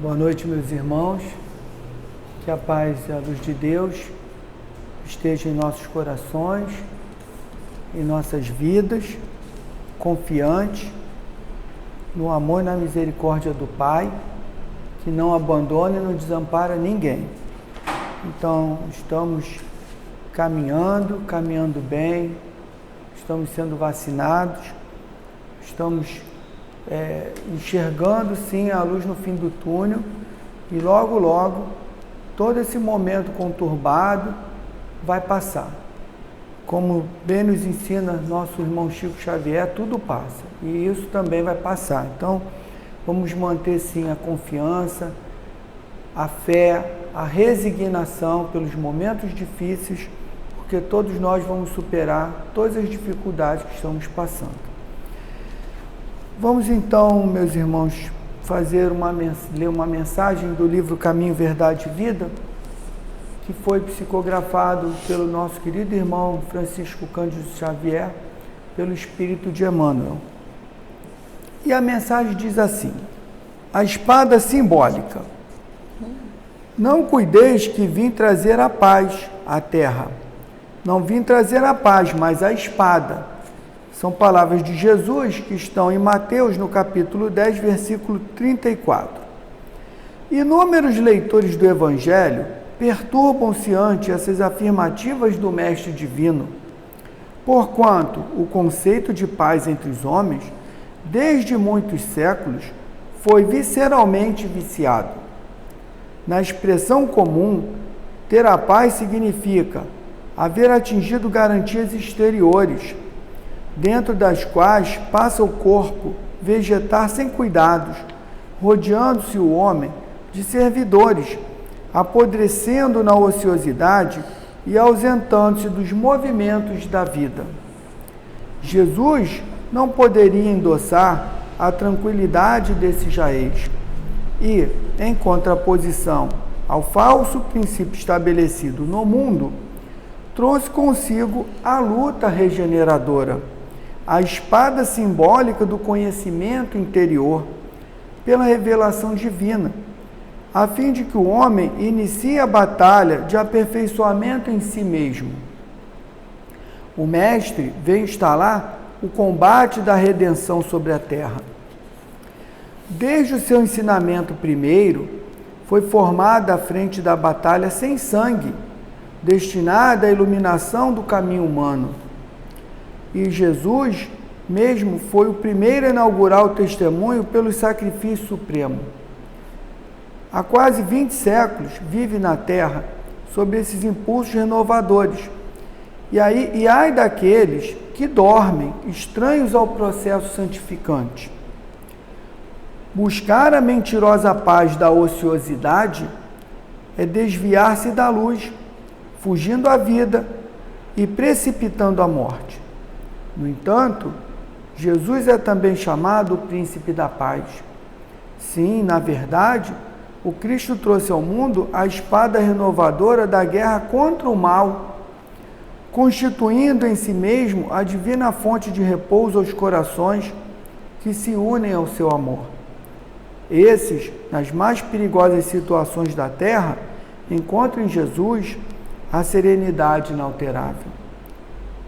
Boa noite, meus irmãos. Que a paz e a luz de Deus esteja em nossos corações, em nossas vidas, confiantes no amor e na misericórdia do Pai, que não abandona e não desampara ninguém. Então, estamos caminhando bem, estamos sendo vacinados, estamos enxergando sim a luz no fim do túnel, e logo todo esse momento conturbado vai passar. Como bem nos ensina nosso irmão Chico Xavier, tudo passa, e isso também vai passar. Então vamos manter sim a confiança, a fé, a resignação pelos momentos difíceis, porque todos nós vamos superar todas as dificuldades que estamos passando. Vamos então, meus irmãos, ler uma mensagem do livro Caminho, Verdade e Vida, que foi psicografado pelo nosso querido irmão Francisco Cândido Xavier, pelo Espírito de Emmanuel. E a mensagem diz assim: a espada simbólica. Não cuideis que vim trazer a paz à terra. Não vim trazer a paz, mas a espada. São palavras de Jesus que estão em Mateus, no capítulo 10, versículo 34. Inúmeros leitores do Evangelho perturbam-se ante essas afirmativas do Mestre Divino, porquanto o conceito de paz entre os homens, desde muitos séculos, foi visceralmente viciado. Na expressão comum, ter a paz significa haver atingido garantias exteriores, dentro das quais passa o corpo vegetar sem cuidados, rodeando-se o homem de servidores, apodrecendo na ociosidade e ausentando-se dos movimentos da vida. Jesus não poderia endossar a tranquilidade desse jaez e, em contraposição ao falso princípio estabelecido no mundo, trouxe consigo a luta regeneradora, a espada simbólica do conhecimento interior, pela revelação divina, a fim de que o homem inicie a batalha de aperfeiçoamento em si mesmo. O Mestre veio instalar o combate da redenção sobre a terra. Desde o seu ensinamento primeiro, foi formada a frente da batalha sem sangue, destinada à iluminação do caminho humano. E Jesus mesmo foi o primeiro a inaugurar o testemunho pelo sacrifício supremo. Há quase 20 séculos vive na Terra sob esses impulsos renovadores. E ai daqueles que dormem, estranhos ao processo santificante. Buscar a mentirosa paz da ociosidade é desviar-se da luz, fugindo à vida e precipitando a morte. No entanto, Jesus é também chamado o Príncipe da Paz. Sim, na verdade, o Cristo trouxe ao mundo a espada renovadora da guerra contra o mal, constituindo em si mesmo a divina fonte de repouso aos corações que se unem ao seu amor. Esses, nas mais perigosas situações da terra, encontram em Jesus a serenidade inalterável.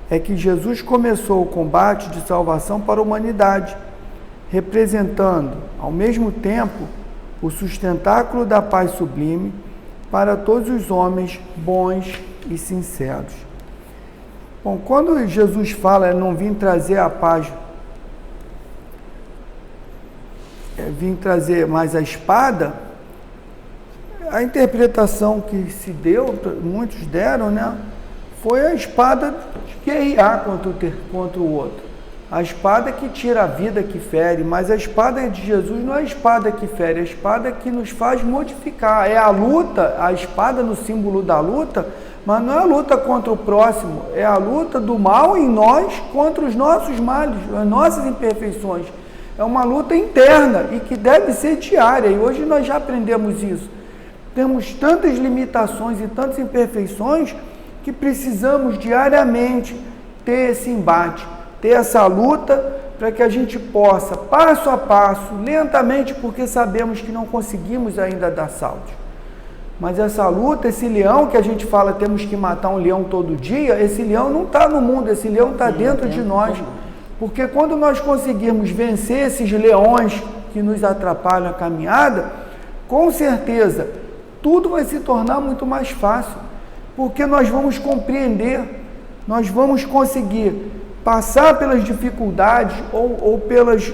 É que Jesus começou o combate de salvação para a humanidade, representando, ao mesmo tempo, o sustentáculo da paz sublime para todos os homens bons e sinceros. Bom, quando Jesus fala, não vim trazer a paz, vim trazer mais a espada, a interpretação que se deu, muitos deram, né? Foi a espada de guerrear contra o outro. A espada que tira a vida, que fere, mas a espada de Jesus não é a espada que fere, é a espada que nos faz modificar. É a luta, a espada no símbolo da luta, mas não é a luta contra o próximo, é a luta do mal em nós contra os nossos males, as nossas imperfeições. É uma luta interna e que deve ser diária, e hoje nós já aprendemos isso. Temos tantas limitações e tantas imperfeições que precisamos diariamente ter esse embate, ter essa luta para que a gente possa passo a passo, lentamente, porque sabemos que não conseguimos ainda dar saltos. Mas essa luta, esse leão que a gente fala, temos que matar um leão todo dia, esse leão não está no mundo, esse leão está dentro de nós. Porque quando nós conseguirmos vencer esses leões que nos atrapalham a caminhada, com certeza, tudo vai se tornar muito mais fácil. Porque nós vamos compreender, nós vamos conseguir passar pelas dificuldades ou pelas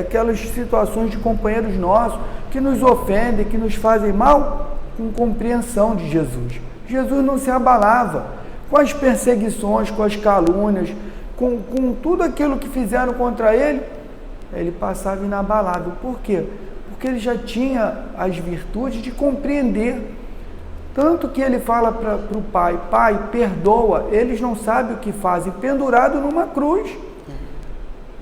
aquelas situações de companheiros nossos que nos ofendem, que nos fazem mal, com compreensão de Jesus. Jesus não se abalava com as perseguições, com as calúnias, com tudo aquilo que fizeram contra ele, ele passava inabalável. Por quê? Porque ele já tinha as virtudes de compreender. Tanto que ele fala para o pai, pai, perdoa, eles não sabem o que fazem, pendurado numa cruz.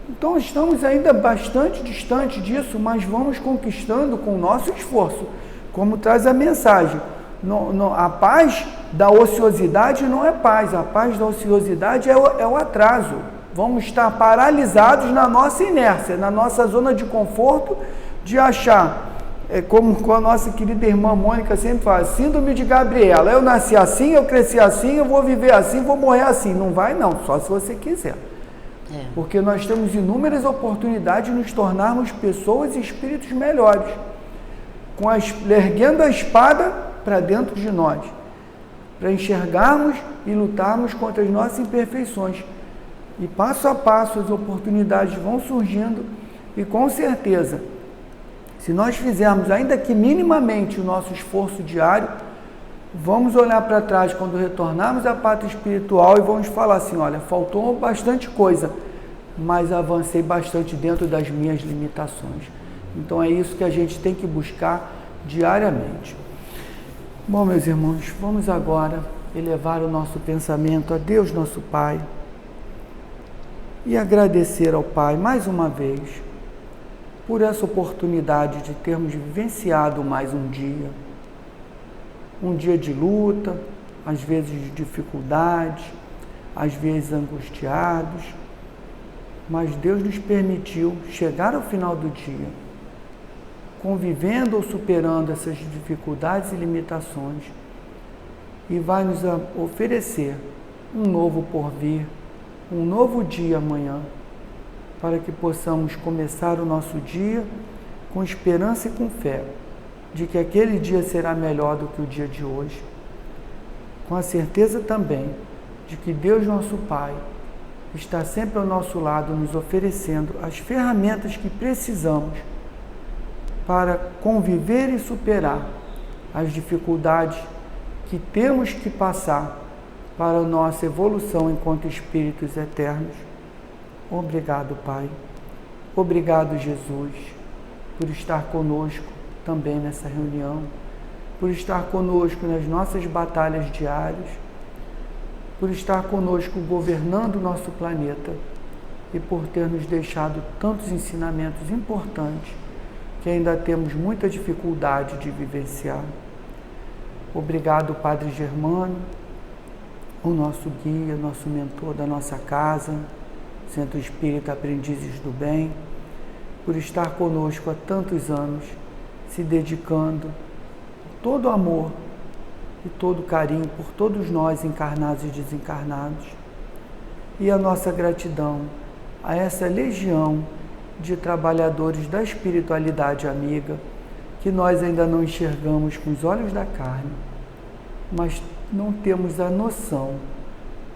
Então estamos ainda bastante distante disso, mas vamos conquistando com o nosso esforço. Como traz a mensagem, a paz da ociosidade não é paz, a paz da ociosidade é o atraso. Vamos estar paralisados na nossa inércia, na nossa zona de conforto, de achar, como a nossa querida irmã Mônica sempre fala, síndrome de Gabriela, eu nasci assim, eu cresci assim, eu vou viver assim, vou morrer assim. Não vai não, só se você quiser. Porque nós temos inúmeras oportunidades de nos tornarmos pessoas e espíritos melhores, erguendo a espada para dentro de nós, para enxergarmos e lutarmos contra as nossas imperfeições. E passo a passo as oportunidades vão surgindo e com certeza, se nós fizermos ainda que minimamente o nosso esforço diário, vamos olhar para trás quando retornarmos à pátria espiritual e vamos falar assim, olha, faltou bastante coisa, mas avancei bastante dentro das minhas limitações. Então é isso que a gente tem que buscar diariamente. Bom, meus irmãos, vamos agora elevar o nosso pensamento a Deus, nosso Pai, e agradecer ao Pai mais uma vez por essa oportunidade de termos vivenciado mais um dia de luta, às vezes de dificuldades, às vezes angustiados, mas Deus nos permitiu chegar ao final do dia, convivendo ou superando essas dificuldades e limitações, e vai nos oferecer um novo porvir, um novo dia amanhã, para que possamos começar o nosso dia com esperança e com fé, de que aquele dia será melhor do que o dia de hoje, com a certeza também de que Deus, nosso Pai, está sempre ao nosso lado, nos oferecendo as ferramentas que precisamos para conviver e superar as dificuldades que temos que passar para a nossa evolução enquanto espíritos eternos. Obrigado, Pai. Obrigado, Jesus, por estar conosco também nessa reunião, por estar conosco nas nossas batalhas diárias, por estar conosco governando o nosso planeta e por ter nos deixado tantos ensinamentos importantes que ainda temos muita dificuldade de vivenciar. Obrigado, Padre Germano, o nosso guia, nosso mentor da nossa casa, Centro Espírita Aprendizes do Bem, por estar conosco há tantos anos, se dedicando todo amor e todo carinho por todos nós, encarnados e desencarnados. E a nossa gratidão a essa legião de trabalhadores da espiritualidade amiga, que nós ainda não enxergamos com os olhos da carne, mas não temos a noção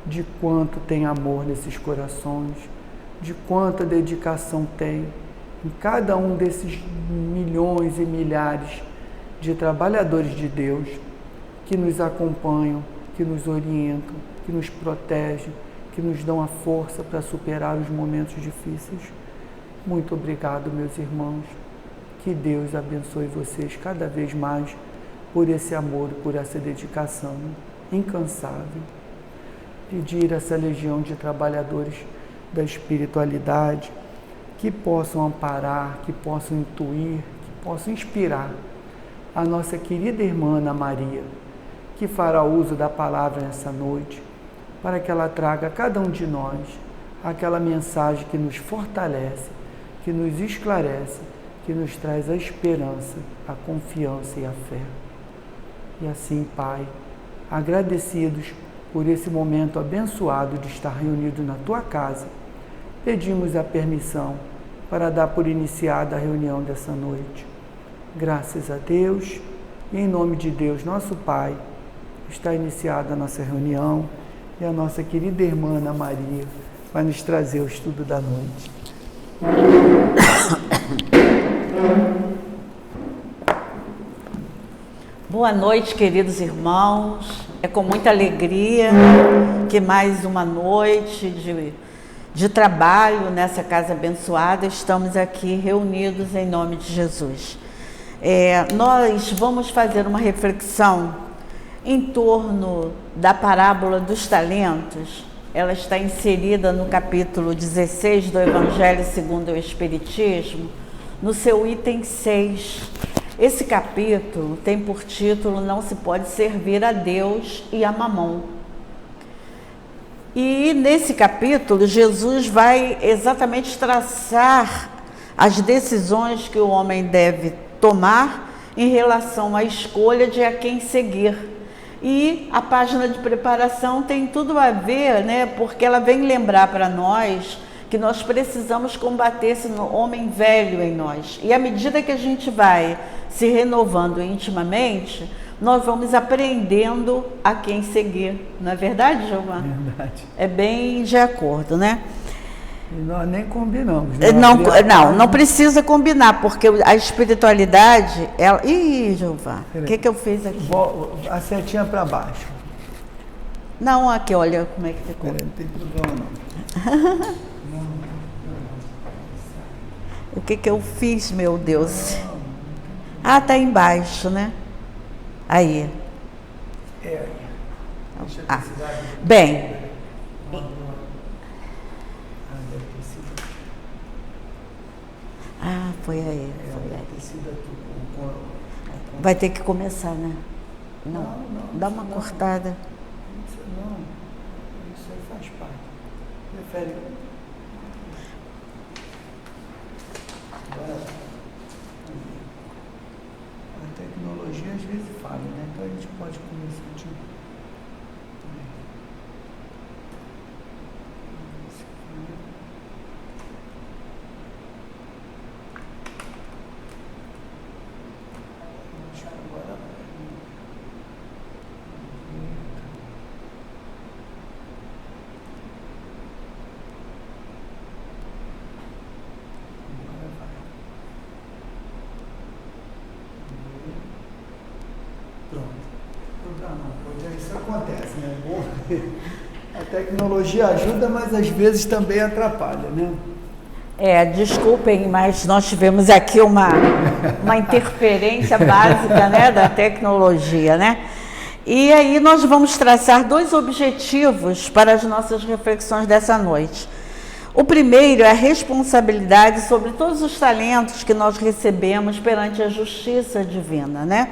de quanto tem amor nesses corações, de quanta dedicação tem em cada um desses milhões e milhares de trabalhadores de Deus que nos acompanham, que nos orientam, que nos protegem, que nos dão a força para superar os momentos difíceis. Muito obrigado, meus irmãos. Que Deus abençoe vocês cada vez mais por esse amor, por essa dedicação incansável. Pedir a essa legião de trabalhadores da espiritualidade que possam amparar, que possam intuir, que possam inspirar a nossa querida irmã Ana Maria, que fará uso da palavra nessa noite, para que ela traga a cada um de nós aquela mensagem que nos fortalece, que nos esclarece, que nos traz a esperança, a confiança e a fé. E assim, Pai, agradecidos por esse momento abençoado de estar reunido na Tua casa, pedimos a permissão para dar por iniciada a reunião dessa noite. Graças a Deus, e em nome de Deus, nosso Pai, está iniciada a nossa reunião e a nossa querida irmã Ana Maria vai nos trazer o estudo da noite. Boa noite, queridos irmãos. É com muita alegria que mais uma noite de trabalho nessa casa abençoada estamos aqui reunidos em nome de Jesus. Nós vamos fazer uma reflexão em torno da parábola dos talentos. Ela está inserida no capítulo 16 do Evangelho segundo o Espiritismo, no seu item 6. Esse capítulo tem por título Não se pode servir a Deus e a Mamon. E nesse capítulo, Jesus vai exatamente traçar as decisões que o homem deve tomar em relação à escolha de a quem seguir. E a página de preparação tem tudo a ver, né? Porque ela vem lembrar para nós que nós precisamos combater esse homem velho em nós. E à medida que a gente vai se renovando intimamente, nós vamos aprendendo a quem seguir. Não é verdade, Giovana? Verdade. É bem de acordo, né? E nós nem combinamos, né? Não precisa combinar, porque a espiritualidade, ela... Ih, Giovana, o que eu fiz aqui? A setinha para baixo. Não, aqui, olha como é que ficou. Não tem problema não. O que eu fiz, meu Deus? Ah, tá embaixo, né? Aí. Bem. Ah, foi aí. Vai ter que começar, né? Não, dá uma cortada. Não, isso aí faz parte. Prefere. Agora, a tecnologia às vezes falha, né? Então a gente pode começar de isso acontece, né? A tecnologia ajuda, mas às vezes também atrapalha, né? Desculpem, mas nós tivemos aqui uma interferência básica, né, da tecnologia, né? E aí nós vamos traçar 2 objetivos para as nossas reflexões dessa noite. O primeiro é a responsabilidade sobre todos os talentos que nós recebemos perante a justiça divina, né?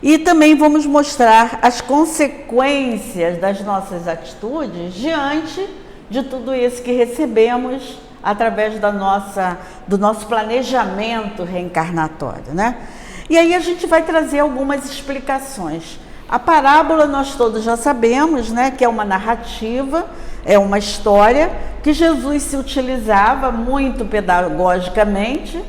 E também vamos mostrar as consequências das nossas atitudes diante de tudo isso que recebemos através do nosso planejamento reencarnatório, né? E aí a gente vai trazer algumas explicações. A parábola nós todos já sabemos, né, que é uma narrativa, é uma história que Jesus se utilizava muito pedagogicamente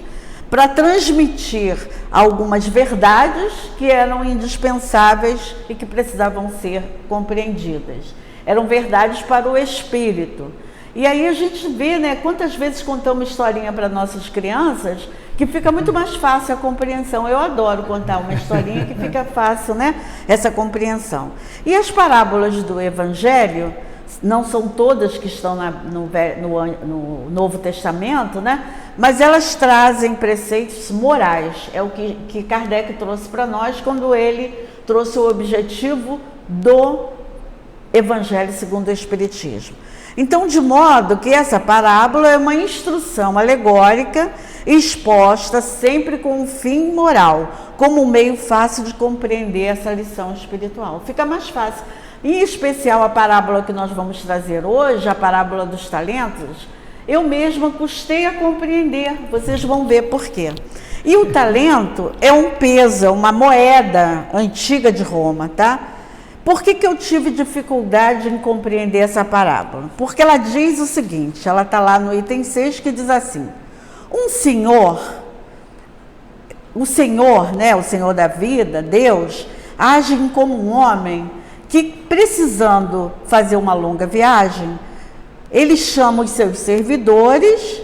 para transmitir algumas verdades que eram indispensáveis e que precisavam ser compreendidas. Eram verdades para o espírito. E aí a gente vê, né, quantas vezes contamos historinha para nossas crianças que fica muito mais fácil a compreensão. Eu adoro contar uma historinha que fica fácil, né, essa compreensão. E as parábolas do Evangelho, não são todas que estão no Novo Testamento, né? Mas elas trazem preceitos morais. É o que Kardec trouxe para nós quando ele trouxe o objetivo do Evangelho segundo o Espiritismo. Então, de modo que essa parábola é uma instrução alegórica exposta sempre com um fim moral, como um meio fácil de compreender essa lição espiritual. Fica mais fácil. Em especial a parábola que nós vamos trazer hoje, a parábola dos talentos, Eu mesma custei a compreender, vocês vão ver por quê. E o talento é um peso, uma moeda antiga de Roma, tá? Por que eu tive dificuldade em compreender essa parábola? Porque ela diz o seguinte, ela está lá no item 6, que diz assim: o Senhor, né, o Senhor da vida, Deus, age como um homem que, precisando fazer uma longa viagem, ele chama os seus servidores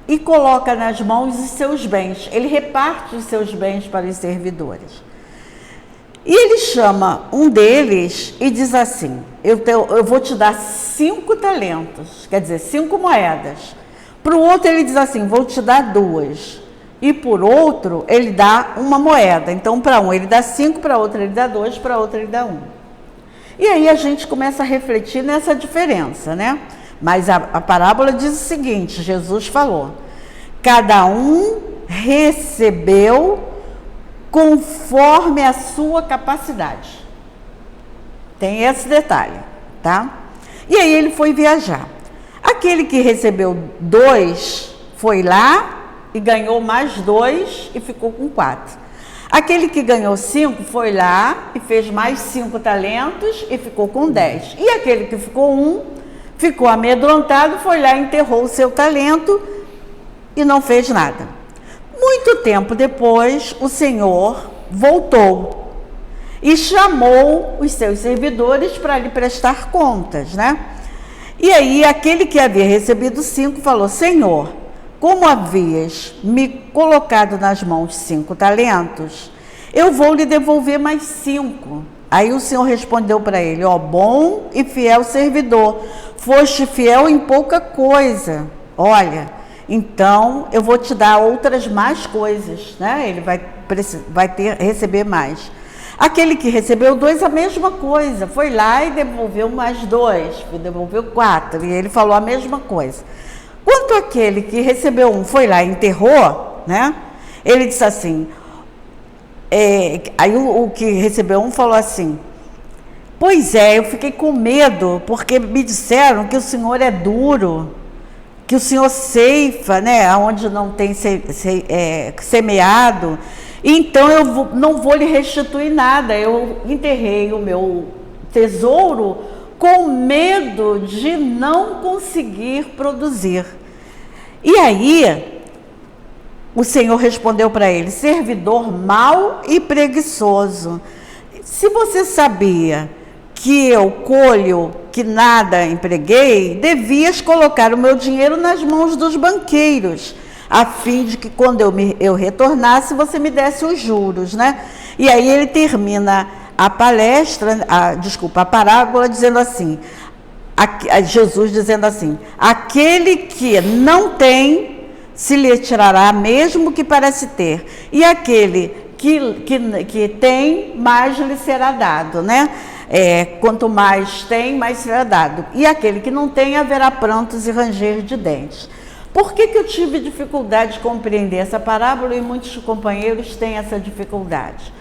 e coloca nas mãos os seus bens. Ele reparte os seus bens para os servidores. E ele chama um deles e diz assim: eu vou te dar 5 talentos, quer dizer, 5 moedas. Para o outro ele diz assim: vou te dar 2. E por outro ele dá 1 moeda. Então para um ele dá 5, para outro ele dá 2, para outro ele dá 1. E aí a gente começa a refletir nessa diferença, né? Mas a parábola diz o seguinte, Jesus falou: cada um recebeu conforme a sua capacidade. Tem esse detalhe, tá? E aí ele foi viajar. Aquele que recebeu 2 foi lá e ganhou mais 2 e ficou com 4. Aquele que ganhou 5 foi lá e fez mais 5 talentos e ficou com 10. E aquele que ficou 1 ficou amedrontado, foi lá e enterrou o seu talento e não fez nada. Muito tempo depois, o Senhor voltou e chamou os seus servidores para lhe prestar contas, né? E aí, aquele que havia recebido 5 falou: Senhor, como havias me colocado nas mãos 5 talentos, eu vou lhe devolver mais 5. Aí o Senhor respondeu para ele: ó, bom e fiel servidor, foste fiel em pouca coisa, olha, então eu vou te dar outras mais coisas, né? Ele vai receber mais. Aquele que recebeu 2, a mesma coisa, foi lá e devolveu mais 2, devolveu 4, e ele falou a mesma coisa. Quanto aquele que recebeu 1 foi lá e enterrou, né? Ele disse assim, aí o que recebeu 1 falou assim: pois é, eu fiquei com medo, porque me disseram que o Senhor é duro, que o Senhor ceifa, né, onde não tem semeado, então eu não vou lhe restituir nada. Eu enterrei o meu tesouro com medo de não conseguir produzir. E aí, o Senhor respondeu para ele: servidor mau e preguiçoso, se você sabia que eu colho que nada empreguei, devias colocar o meu dinheiro nas mãos dos banqueiros, a fim de que quando eu retornasse, você me desse os juros, né? E aí ele termina a parábola dizendo assim, Jesus dizendo assim: aquele que não tem, se lhe tirará mesmo que parece ter, e aquele que tem, mais lhe será dado, né? Quanto mais tem, mais será dado. E aquele que não tem, haverá prantos e ranger de dentes. Por que eu tive dificuldade de compreender essa parábola, e muitos companheiros têm essa dificuldade?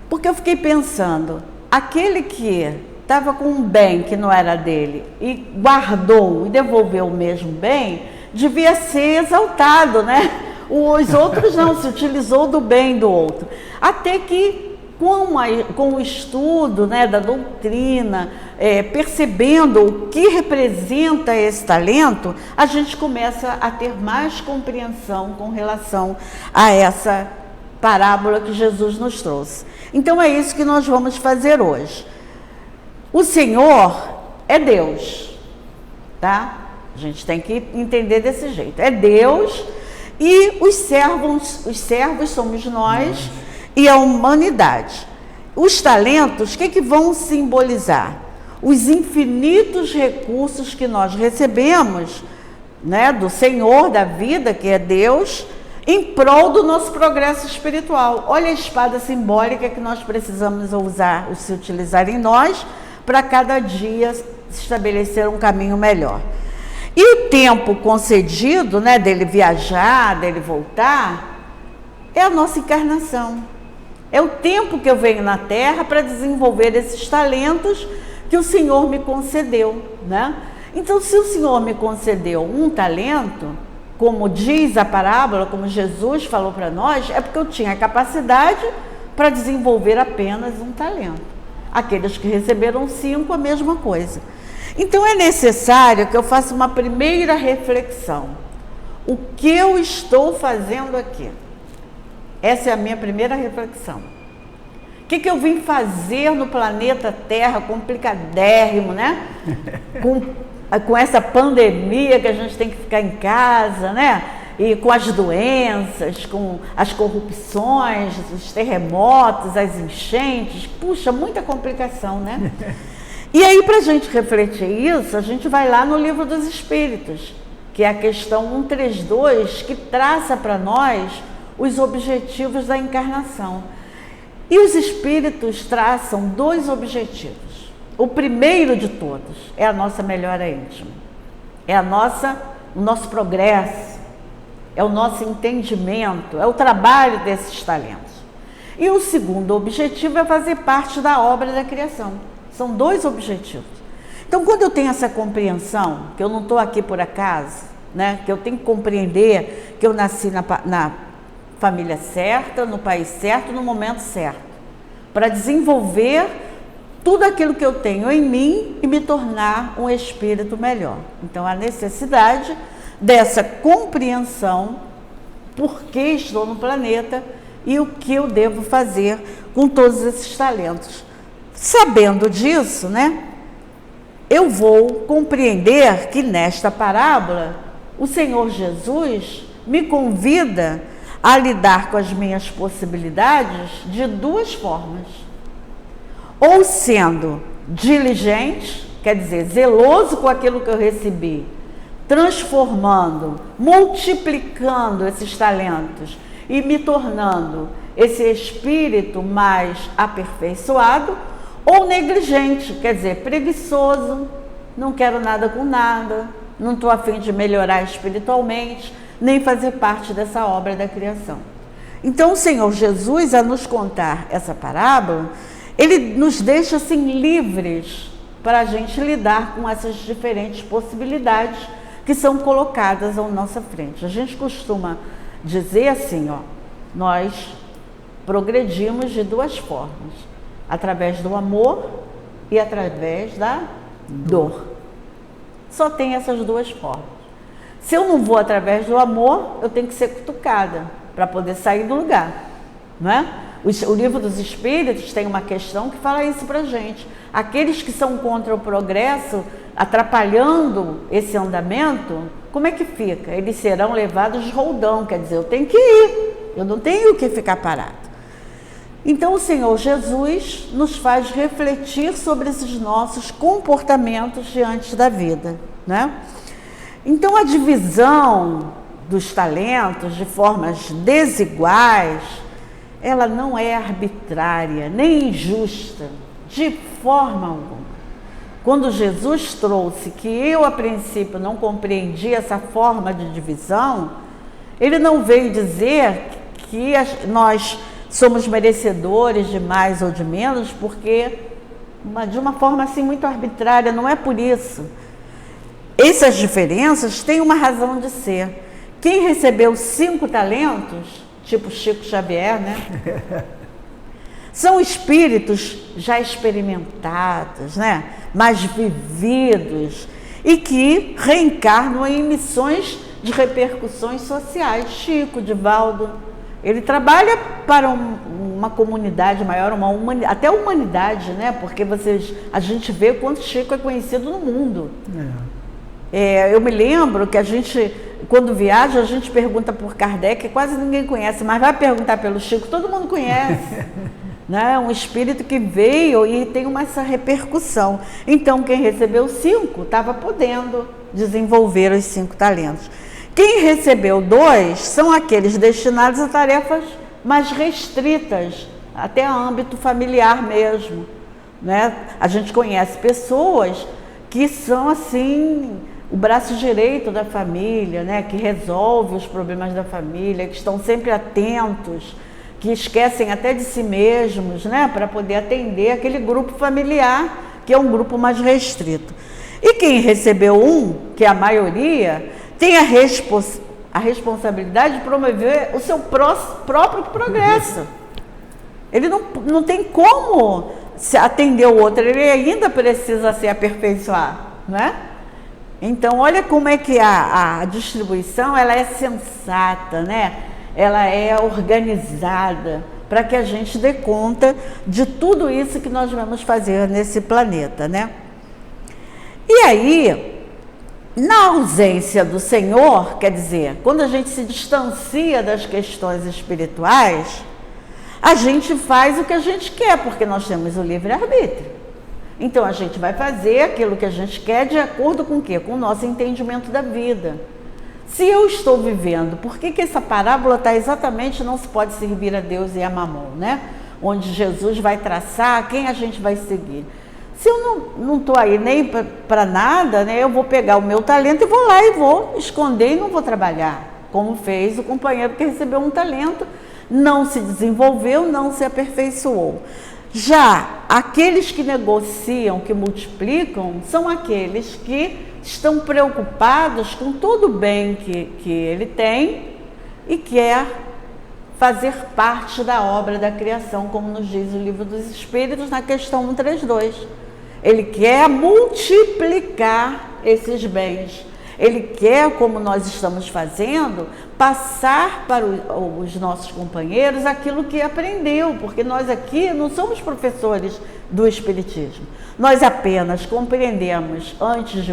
Porque eu fiquei pensando, aquele que estava com um bem que não era dele e guardou e devolveu o mesmo bem, devia ser exaltado, né? Os outros não, se utilizou do bem do outro. Até que, com o estudo, né, da doutrina, percebendo o que representa esse talento, a gente começa a ter mais compreensão com relação a essa parábola que Jesus nos trouxe. Então é isso que nós vamos fazer hoje. O Senhor é Deus, tá? A gente tem que entender desse jeito. É Deus, e os servos somos nós e a humanidade. Os talentos, o que vão simbolizar? Os infinitos recursos que nós recebemos, né, do Senhor da vida, que é Deus, em prol do nosso progresso espiritual. Olha a espada simbólica que nós precisamos usar, se utilizar em nós, para cada dia estabelecer um caminho melhor. E o tempo concedido, né, dele viajar, dele voltar, é a nossa encarnação. É o tempo que eu venho na Terra para desenvolver esses talentos que o Senhor me concedeu, né? Então, se o Senhor me concedeu um talento, como diz a parábola, como Jesus falou para nós, é porque eu tinha capacidade para desenvolver apenas um talento. Aqueles que receberam 5, a mesma coisa. Então, é necessário que eu faça uma primeira reflexão. O que eu estou fazendo aqui? Essa é a minha primeira reflexão. O que eu vim fazer no planeta Terra, complicadérrimo, né? Com essa pandemia que a gente tem que ficar em casa, né? E com as doenças, com as corrupções, os terremotos, as enchentes. Puxa, muita complicação, né? E aí, para a gente refletir isso, a gente vai lá no Livro dos Espíritos, que é a questão 132, que traça para nós os objetivos da encarnação. E os Espíritos traçam 2 objetivos. O primeiro de todos é a nossa melhora íntima, é o nosso progresso, é o nosso entendimento, é o trabalho desses talentos. E o segundo objetivo é fazer parte da obra da criação. São 2 objetivos. Então, quando eu tenho essa compreensão, que eu não estou aqui por acaso, né? Que eu tenho que compreender que eu nasci na família certa, no país certo, no momento certo, para desenvolver tudo aquilo que eu tenho em mim e me tornar um espírito melhor. Então, a necessidade dessa compreensão, por que estou no planeta e o que eu devo fazer com todos esses talentos. Sabendo disso, né, eu vou compreender que nesta parábola, o Senhor Jesus me convida a lidar com as minhas possibilidades de 2 formas. Ou sendo diligente, quer dizer, zeloso com aquilo que eu recebi, transformando, multiplicando esses talentos e me tornando esse espírito mais aperfeiçoado, ou negligente, quer dizer, preguiçoso, não quero nada com nada, não estou a fim de melhorar espiritualmente, nem fazer parte dessa obra da criação. Então, o Senhor Jesus, a nos contar essa parábola, ele nos deixa assim livres para a gente lidar com essas diferentes possibilidades que são colocadas à nossa frente. A gente costuma dizer assim, ó, nós progredimos de 2 formas, através do amor e através da dor. Só tem essas 2 formas. Se eu não vou através do amor, eu tenho que ser cutucada para poder sair do lugar, não é? O Livro dos Espíritos tem uma questão que fala isso para a gente. Aqueles que são contra o progresso, atrapalhando esse andamento, como é que fica? Eles serão levados de roldão, quer dizer, eu tenho que ir, eu não tenho que ficar parado. Então, o Senhor Jesus nos faz refletir sobre esses nossos comportamentos diante da vida, né? Então, a divisão dos talentos de formas desiguais, ela não é arbitrária, nem injusta, de forma alguma. Quando Jesus trouxe que eu, a princípio, não compreendi essa forma de divisão, ele não veio dizer que nós somos merecedores de mais ou de menos, porque de uma forma assim muito arbitrária, não é por isso. Essas diferenças têm uma razão de ser. Quem recebeu 5 talentos, tipo Chico Xavier, né? São espíritos já experimentados, né? Mais vividos e que reencarnam em missões de repercussões sociais. Chico, Divaldo, ele trabalha para uma comunidade maior, até a humanidade, né? Porque a gente vê quanto Chico é conhecido no mundo. Eu me lembro que a gente, quando viaja, a gente pergunta por Kardec, quase ninguém conhece, mas vai perguntar pelo Chico, todo mundo conhece. Né? Um espírito que veio e tem essa repercussão. Então, quem recebeu 5 estava podendo desenvolver os 5 talentos. Quem recebeu 2 são aqueles destinados a tarefas mais restritas, até a âmbito familiar mesmo. Né? A gente conhece pessoas que são assim o braço direito da família, né? Que resolve os problemas da família, que estão sempre atentos, que esquecem até de si mesmos, né? Para poder atender aquele grupo familiar, que é um grupo mais restrito. E quem recebeu um, que é a maioria, tem a responsabilidade de promover o seu próprio progresso. Ele não tem como atender o outro, ele ainda precisa se aperfeiçoar, não é? Então, olha como é que a distribuição, ela é sensata, né? Ela é organizada, para que a gente dê conta de tudo isso que nós vamos fazer nesse planeta, né? E aí, na ausência do Senhor, quer dizer, quando a gente se distancia das questões espirituais, a gente faz o que a gente quer, porque nós temos o livre-arbítrio. Então, a gente vai fazer aquilo que a gente quer de acordo com o quê? Com o nosso entendimento da vida. Se eu estou vivendo, por que essa parábola está exatamente, não se pode servir a Deus e a Mamon, né? Onde Jesus vai traçar quem a gente vai seguir. Se eu não estou aí nem para nada, né? Eu vou pegar o meu talento e vou lá e vou esconder e não vou trabalhar. Como fez o companheiro que recebeu um talento, não se desenvolveu, não se aperfeiçoou. Já aqueles que negociam, que multiplicam, são aqueles que estão preocupados com todo o bem que ele tem e quer fazer parte da obra da criação, como nos diz o Livro dos Espíritos, na questão 132. Ele quer multiplicar esses bens. Ele quer, como nós estamos fazendo, passar para os nossos companheiros aquilo que aprendeu, porque nós aqui não somos professores do Espiritismo. Nós apenas compreendemos antes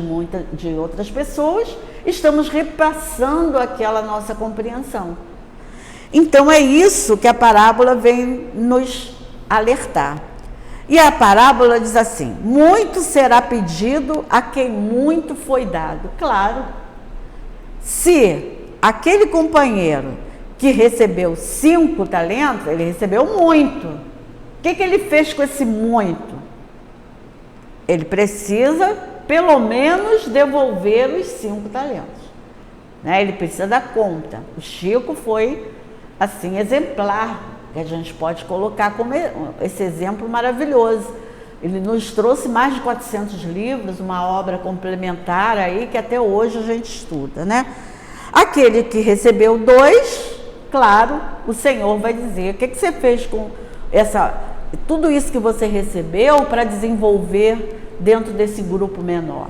de outras pessoas, estamos repassando aquela nossa compreensão. Então é isso que a parábola vem nos alertar. E a parábola diz assim: muito será pedido a quem muito foi dado. Claro, se aquele companheiro que recebeu 5 talentos, ele recebeu muito. O que ele fez com esse muito? Ele precisa, pelo menos, devolver os 5 talentos. Né? Ele precisa dar conta. O Chico foi, assim, exemplar, que a gente pode colocar como esse exemplo maravilhoso. Ele nos trouxe mais de 400 livros, uma obra complementar aí que até hoje a gente estuda, né? Aquele que recebeu 2, claro, o Senhor vai dizer: o que você fez com tudo isso que você recebeu para desenvolver dentro desse grupo menor?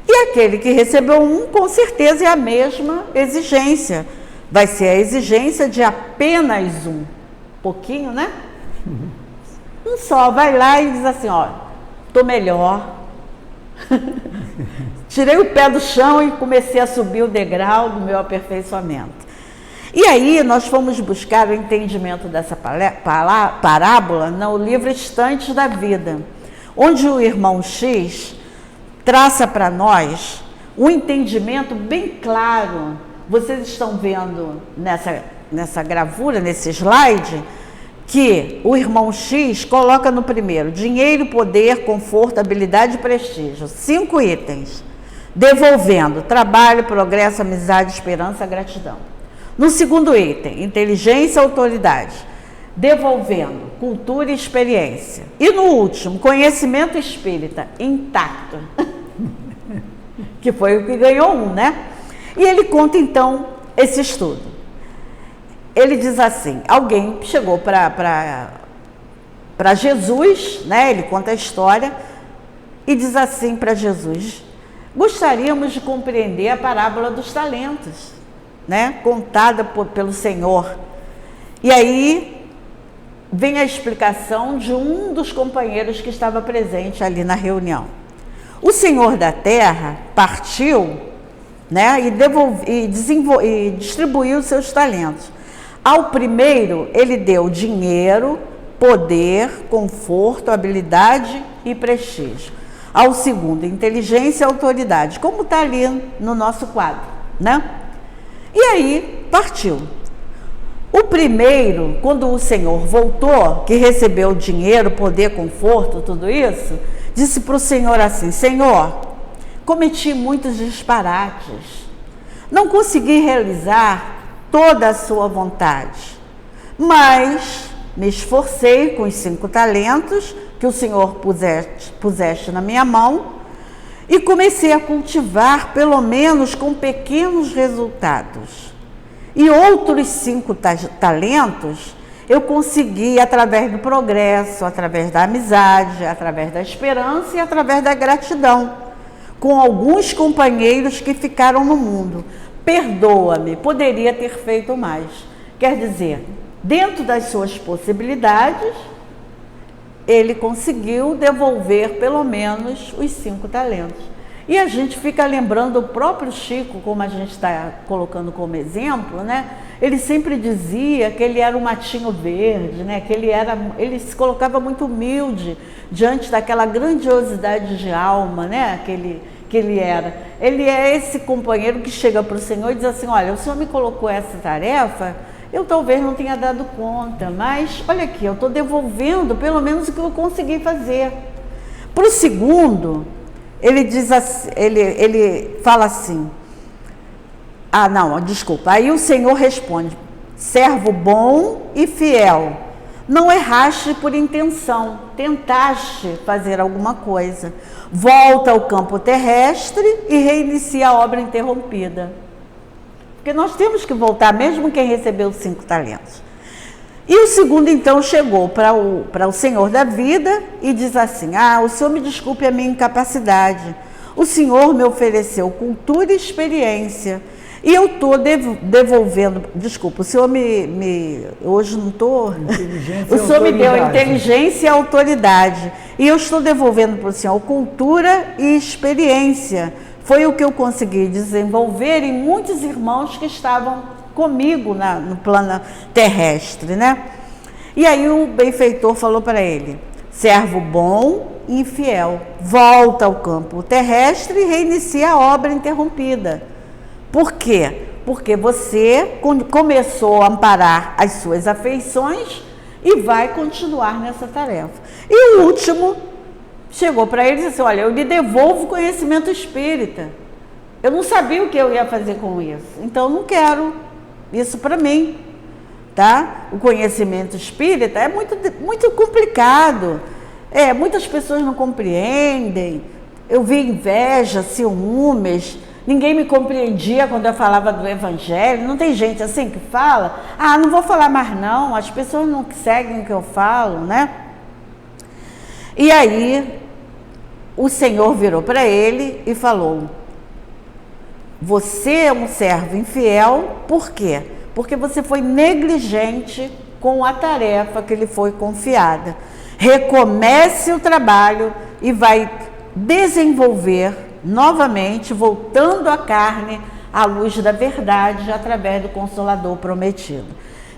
E aquele que recebeu 1, com certeza é a mesma exigência. Vai ser a exigência de apenas 1. Pouquinho, né? Um só, vai lá e diz assim: ó, tô melhor. Tirei o pé do chão e comecei a subir o degrau do meu aperfeiçoamento. E aí nós fomos buscar o entendimento dessa parábola no livro Instantes da Vida, onde o irmão X traça para nós um entendimento bem claro. Vocês estão vendo nessa gravura, nesse slide, que o irmão X coloca no primeiro: dinheiro, poder, conforto, habilidade e prestígio. 5 itens. Devolvendo: trabalho, progresso, amizade, esperança, gratidão. No segundo item: inteligência, autoridade. Devolvendo: cultura e experiência. E no último: conhecimento espírita intacto. Que foi o que ganhou 1, né? E ele conta então esse estudo. Ele diz assim: alguém chegou para Jesus, né? Ele conta a história e diz assim para Jesus: gostaríamos de compreender a parábola dos talentos, né? Contada pelo Senhor. E aí vem a explicação de um dos companheiros que estava presente ali na reunião. O Senhor da Terra partiu, né? E distribuiu seus talentos. Ao primeiro, ele deu dinheiro, poder, conforto, habilidade e prestígio. Ao segundo, inteligência e autoridade, como está ali no nosso quadro, né? E aí, partiu. O primeiro, quando o Senhor voltou, que recebeu dinheiro, poder, conforto, tudo isso, disse para o Senhor assim: Senhor, cometi muitos disparates, não consegui realizar toda a sua vontade, mas me esforcei com os 5 talentos que o Senhor puseste na minha mão E comecei a cultivar, pelo menos com pequenos resultados. E outros 5 talentos eu consegui através do progresso, através da amizade, através da esperança e através da gratidão, com alguns companheiros que ficaram no mundo. Perdoa-me, poderia ter feito mais. Quer dizer, dentro das suas possibilidades, ele conseguiu devolver pelo menos os 5 talentos. E a gente fica lembrando o próprio Chico, como a gente está colocando como exemplo, né? Ele sempre dizia que ele era um matinho verde, né? Que ele se colocava muito humilde diante daquela grandiosidade de alma, né? Que ele era. Ele é esse companheiro que chega para o Senhor e diz assim: olha, o Senhor me colocou essa tarefa, eu talvez não tenha dado conta, mas olha aqui, eu estou devolvendo pelo menos o que eu consegui fazer. Para o segundo, ele diz assim, ele fala assim, aí o Senhor responde: servo bom e fiel, não erraste por intenção, tentaste fazer alguma coisa, volta ao campo terrestre e reinicia a obra interrompida. Porque nós temos que voltar, mesmo quem recebeu 5 talentos. E o segundo, então, chegou para o Senhor da vida e diz assim: o Senhor me desculpe a minha incapacidade. O Senhor me ofereceu cultura e experiência. E eu estou devolvendo, desculpa, o Senhor hoje não estou... O Senhor me deu inteligência e autoridade. E eu estou devolvendo para o Senhor cultura e experiência. Foi o que eu consegui desenvolver em muitos irmãos que estavam comigo no plano terrestre, né? E aí o benfeitor falou para ele: servo bom e fiel, volta ao campo terrestre e reinicia a obra interrompida. Por quê? Porque você começou a amparar as suas afeições e vai continuar nessa tarefa. E o último chegou para ele e disse assim: olha, eu lhe devolvo o conhecimento espírita. Eu não sabia o que eu ia fazer com isso, então eu não quero isso para mim, tá? O conhecimento espírita é muito complicado. Muitas pessoas não compreendem. Eu vi inveja, ciúmes. Ninguém me compreendia quando eu falava do Evangelho. Não tem gente assim que fala: não vou falar mais não, as pessoas não seguem o que eu falo, né? E aí, o Senhor virou para ele e falou: você é um servo infiel, por quê? Porque você foi negligente com a tarefa que lhe foi confiada. Recomece o trabalho e vai desenvolver novamente, voltando à carne, à luz da verdade, através do Consolador prometido.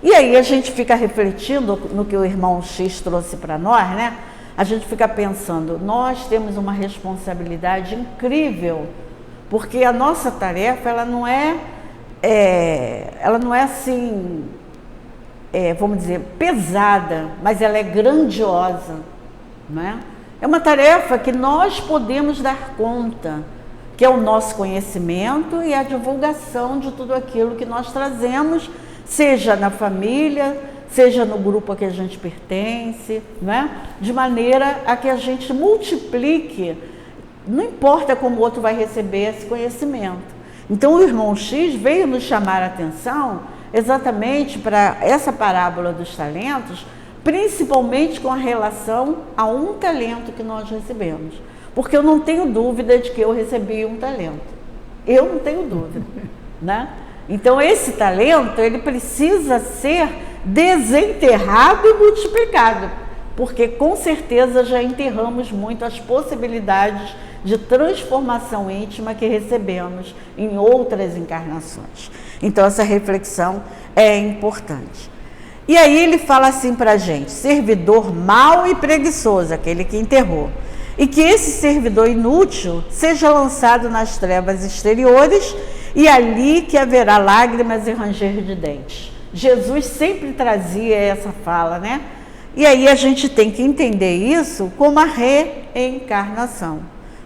E aí a gente fica refletindo no que o irmão X trouxe para nós, né? A gente fica pensando, nós temos uma responsabilidade incrível, porque a nossa tarefa, ela não é assim, vamos dizer, pesada, mas ela é grandiosa, não é? É uma tarefa que nós podemos dar conta, que é o nosso conhecimento e a divulgação de tudo aquilo que nós trazemos, seja na família, seja no grupo a que a gente pertence, não é? De maneira a que a gente multiplique, não importa como o outro vai receber esse conhecimento. Então o irmão X veio nos chamar a atenção exatamente para essa parábola dos talentos, principalmente com a relação a um talento que nós recebemos. Porque eu não tenho dúvida de que eu recebi um talento. Eu não tenho dúvida, né? Então esse talento, ele precisa ser desenterrado e multiplicado, porque com certeza já enterramos muito as possibilidades de transformação íntima que recebemos em outras encarnações. Então essa reflexão é importante. E aí ele fala assim para a gente: servidor mau e preguiçoso, aquele que enterrou, e que esse servidor inútil seja lançado nas trevas exteriores, e ali que haverá lágrimas e ranger de dentes. Jesus sempre trazia essa fala, né? E aí a gente tem que entender isso como a reencarnação,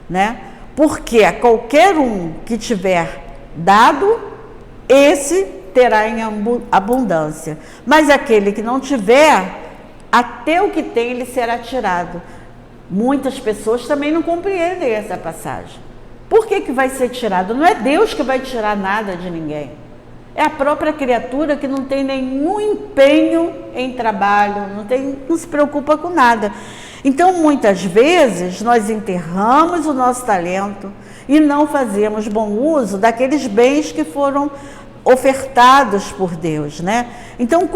né? Porque a qualquer um que tiver dado, esse terá em abundância. Mas aquele que não tiver, até o que tem, ele será tirado. Muitas pessoas também não compreendem essa passagem. Por que vai ser tirado? Não é Deus que vai tirar nada de ninguém. É a própria criatura que não tem nenhum empenho em trabalho, não se preocupa com nada. Então, muitas vezes, nós enterramos o nosso talento e não fazemos bom uso daqueles bens que foram ofertados por Deus, né? Então,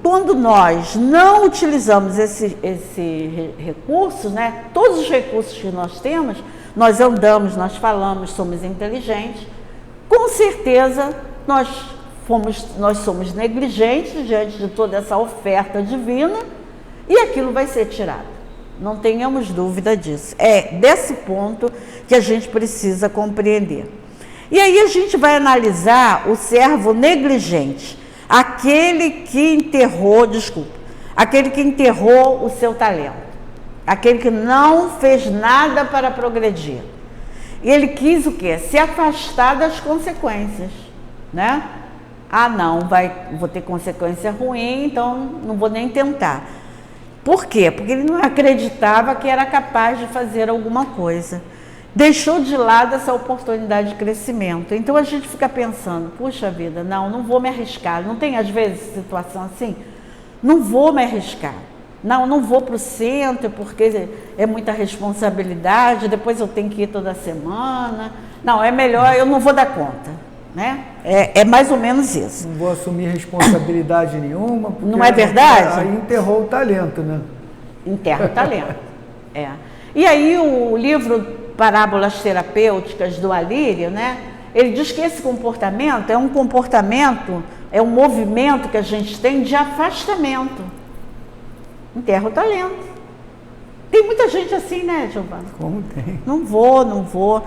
quando nós não utilizamos esse recurso, né? Todos os recursos que nós temos, nós andamos, nós falamos, somos inteligentes, com certeza nós somos negligentes diante de toda essa oferta divina e aquilo vai ser tirado. Não tenhamos dúvida disso. É desse ponto que a gente precisa compreender. E aí a gente vai analisar o servo negligente, aquele que enterrou o seu talento, aquele que não fez nada para progredir. E ele quis o quê? Se afastar das consequências, né? Ah, não, vou ter consequência ruim, então não vou nem tentar. Por quê? Porque ele não acreditava que era capaz de fazer alguma coisa. Deixou de lado essa oportunidade de crescimento. Então a gente fica pensando, puxa vida, não vou me arriscar. Não tem às vezes situação assim? Não vou me arriscar. Não vou para o centro porque é muita responsabilidade, depois eu tenho que ir toda semana. Não, é melhor, eu não vou dar conta, né? É mais ou menos isso. Não vou assumir responsabilidade nenhuma. Não é verdade? Aí enterrou o talento, né? Enterra o talento, é. E aí o livro Parábolas Terapêuticas do Alírio, né? Ele diz que esse comportamento é um movimento que a gente tem de afastamento. Enterra o talento. Tem muita gente assim, né, Giovana? Como tem? Não vou.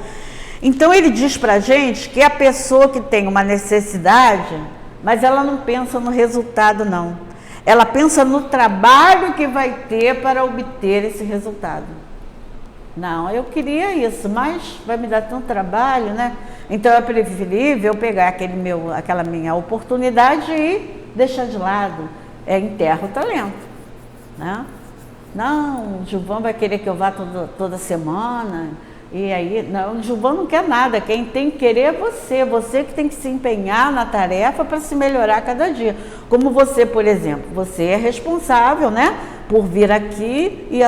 Então ele diz pra gente que a pessoa que tem uma necessidade, mas ela não pensa no resultado, não. Ela pensa no trabalho que vai ter para obter esse resultado. Não, eu queria isso, mas vai me dar tanto trabalho, né? Então é preferível eu pegar aquela minha oportunidade e deixar de lado. Enterra o talento, né? Não, o Gilvan vai querer que eu vá toda semana. E aí, não, o Gilvan não quer nada, quem tem que querer é você que tem que se empenhar na tarefa para se melhorar cada dia. Como você, por exemplo, você é responsável, né, por vir aqui e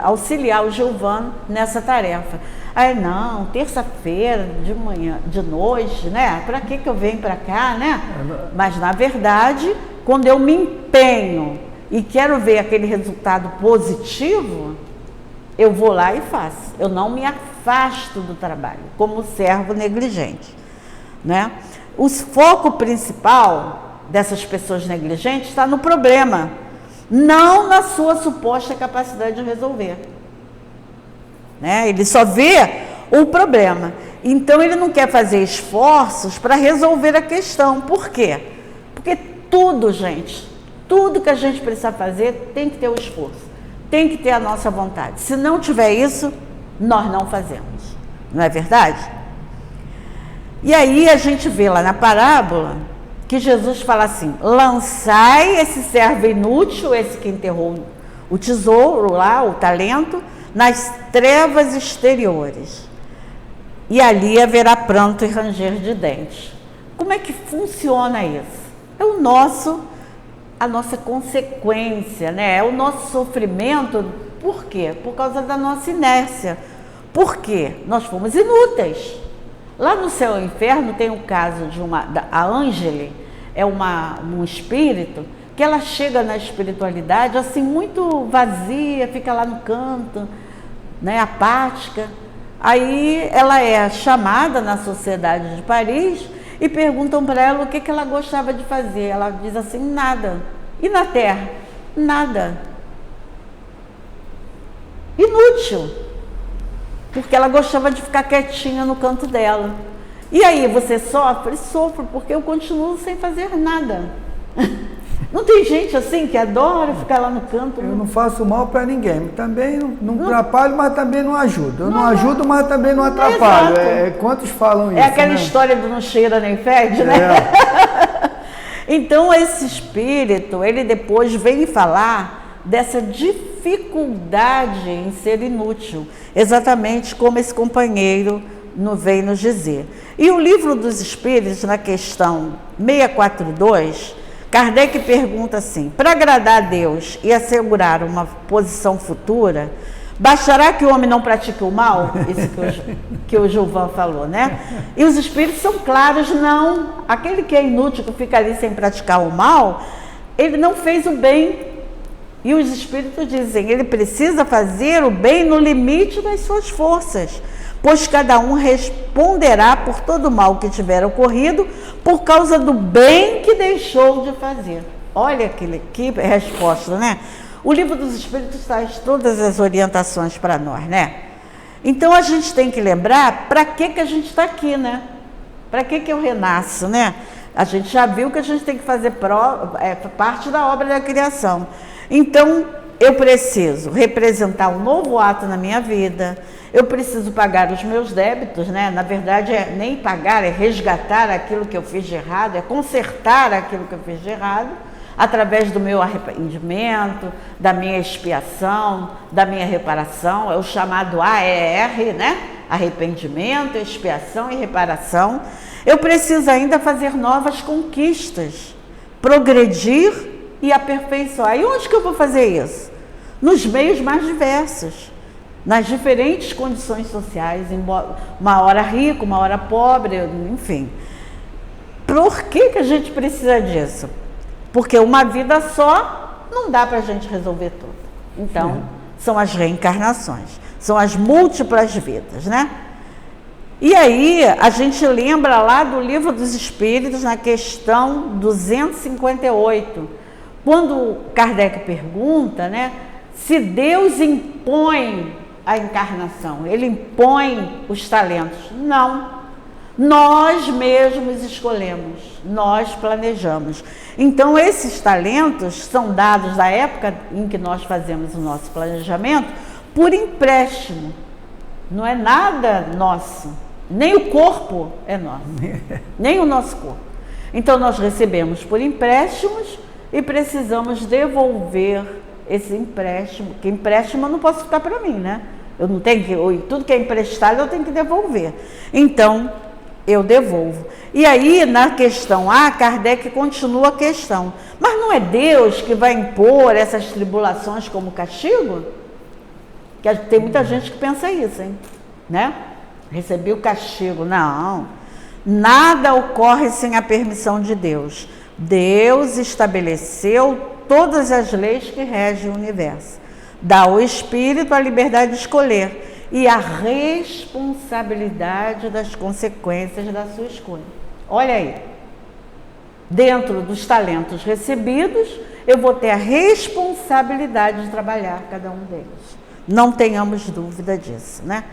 auxiliar o Gilvan nessa tarefa. Aí, não, terça-feira, de manhã, de noite, né, para que eu venho para cá, né? Mas, na verdade, quando eu me empenho e quero ver aquele resultado positivo, eu vou lá e faço. Eu não me afasto do trabalho, como servo negligente, né? O foco principal dessas pessoas negligentes está no problema, não na sua suposta capacidade de resolver, né? Ele só vê o problema. Então, ele não quer fazer esforços para resolver a questão. Por quê? Porque tudo, gente, tudo que a gente precisa fazer tem que ter o esforço. Tem que ter a nossa vontade. Se não tiver isso, nós não fazemos. Não é verdade? E aí a gente vê lá na parábola que Jesus fala assim: lançai esse servo inútil, esse que enterrou o tesouro lá, o talento, nas trevas exteriores. E ali haverá pranto e ranger de dentes. Como é que funciona isso? É a nossa consequência, né? É o nosso sofrimento. Por quê? Por causa da nossa inércia. Por quê? Nós fomos inúteis. Lá no céu e inferno tem o caso de a Ângele, é um espírito que ela chega na espiritualidade assim muito vazia, fica lá no canto, né, apática. Aí ela é chamada na Sociedade de Paris e perguntam para ela o que ela gostava de fazer. Ela diz assim: nada. E na Terra? Nada. Inútil. Porque ela gostava de ficar quietinha no canto dela. E aí, você sofre? Sofro, porque eu continuo sem fazer nada. Não tem gente assim que adora ficar lá no canto? Eu não faço mal para ninguém. Também não atrapalho, mas também não ajudo. Eu não ajudo, mas também não atrapalho. Quantos falam isso? É aquela história do não cheira nem fede, né? Então, esse espírito, ele depois vem falar dessa dificuldade em ser inútil, exatamente como esse companheiro vem nos dizer. E o Livro dos Espíritos, na questão 642, Kardec pergunta assim: para agradar a Deus e assegurar uma posição futura, bastará que o homem não pratique o mal? Isso que o Gilvan falou, né? E os Espíritos são claros: não. Aquele que é inútil, que fica ali sem praticar o mal, ele não fez o bem. E os Espíritos dizem: ele precisa fazer o bem no limite das suas forças, pois cada um responderá por todo o mal que tiver ocorrido por causa do bem que deixou de fazer. Olha que resposta, né? O Livro dos Espíritos traz todas as orientações para nós, né? Então a gente tem que lembrar para que a gente está aqui, né? Para que eu renasço, né? A gente já viu que a gente tem que fazer parte da obra da criação. Então, eu preciso representar um novo ato na minha vida, eu preciso pagar os meus débitos, né? Na verdade, nem pagar, é resgatar aquilo que eu fiz de errado, é consertar aquilo que eu fiz de errado, através do meu arrependimento, da minha expiação, da minha reparação, é o chamado AER, né? Arrependimento, expiação e reparação. Eu preciso ainda fazer novas conquistas, progredir e aperfeiçoar. E onde que eu vou fazer isso? Nos meios mais diversos, nas diferentes condições sociais, uma hora rico, uma hora pobre, enfim. Por que a gente precisa disso? Porque uma vida só não dá para a gente resolver tudo. Então, são as reencarnações, são as múltiplas vidas, né? E aí, a gente lembra lá do Livro dos Espíritos, na questão 258, quando Kardec pergunta, né, se Deus impõe a encarnação, ele impõe os talentos. Não. Nós mesmos escolhemos, nós planejamos. Então, esses talentos são dados da época em que nós fazemos o nosso planejamento por empréstimo. Não é nada nosso, nem o corpo é nosso, nem o nosso corpo. Então, nós recebemos por empréstimos e precisamos devolver esse empréstimo, que empréstimo eu não posso ficar para mim, né? Eu não tenho que, tudo que é emprestado eu tenho que devolver. Então, eu devolvo. E aí, na questão A, Kardec continua a questão. Mas não é Deus que vai impor essas tribulações como castigo? Que tem muita gente que pensa isso, hein? Né? Recebi o castigo. Não. Nada ocorre sem a permissão de Deus. Deus estabeleceu todas as leis que regem o universo. Dá ao espírito a liberdade de escolher e a responsabilidade das consequências da sua escolha. Olha aí, dentro dos talentos recebidos, eu vou ter a responsabilidade de trabalhar cada um deles. Não tenhamos dúvida disso, né?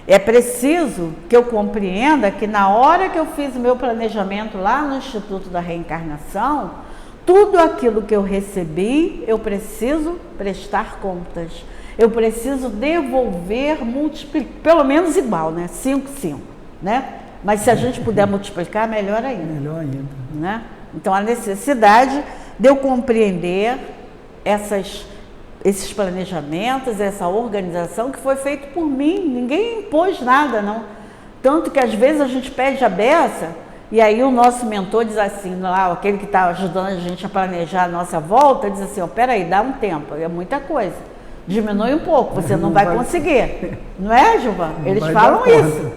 É preciso que eu compreenda que na hora que eu fiz o meu planejamento lá no Instituto da Reencarnação, tudo aquilo que eu recebi, eu preciso prestar contas. Eu preciso devolver, multiplicar, pelo menos igual, né? 5, 5, né? Mas se a gente puder multiplicar, melhor ainda. Melhor ainda. Né? Então, a necessidade de eu compreender esses planejamentos, essa organização que foi feita por mim. Ninguém impôs nada, não. Tanto que, às vezes, a gente pede a beça e aí o nosso mentor diz assim, lá, aquele que está ajudando a gente a planejar a nossa volta, diz assim, peraí, dá um tempo, é muita coisa. Diminui um pouco, você não vai conseguir. Não é, Gilvan? Eles falam isso.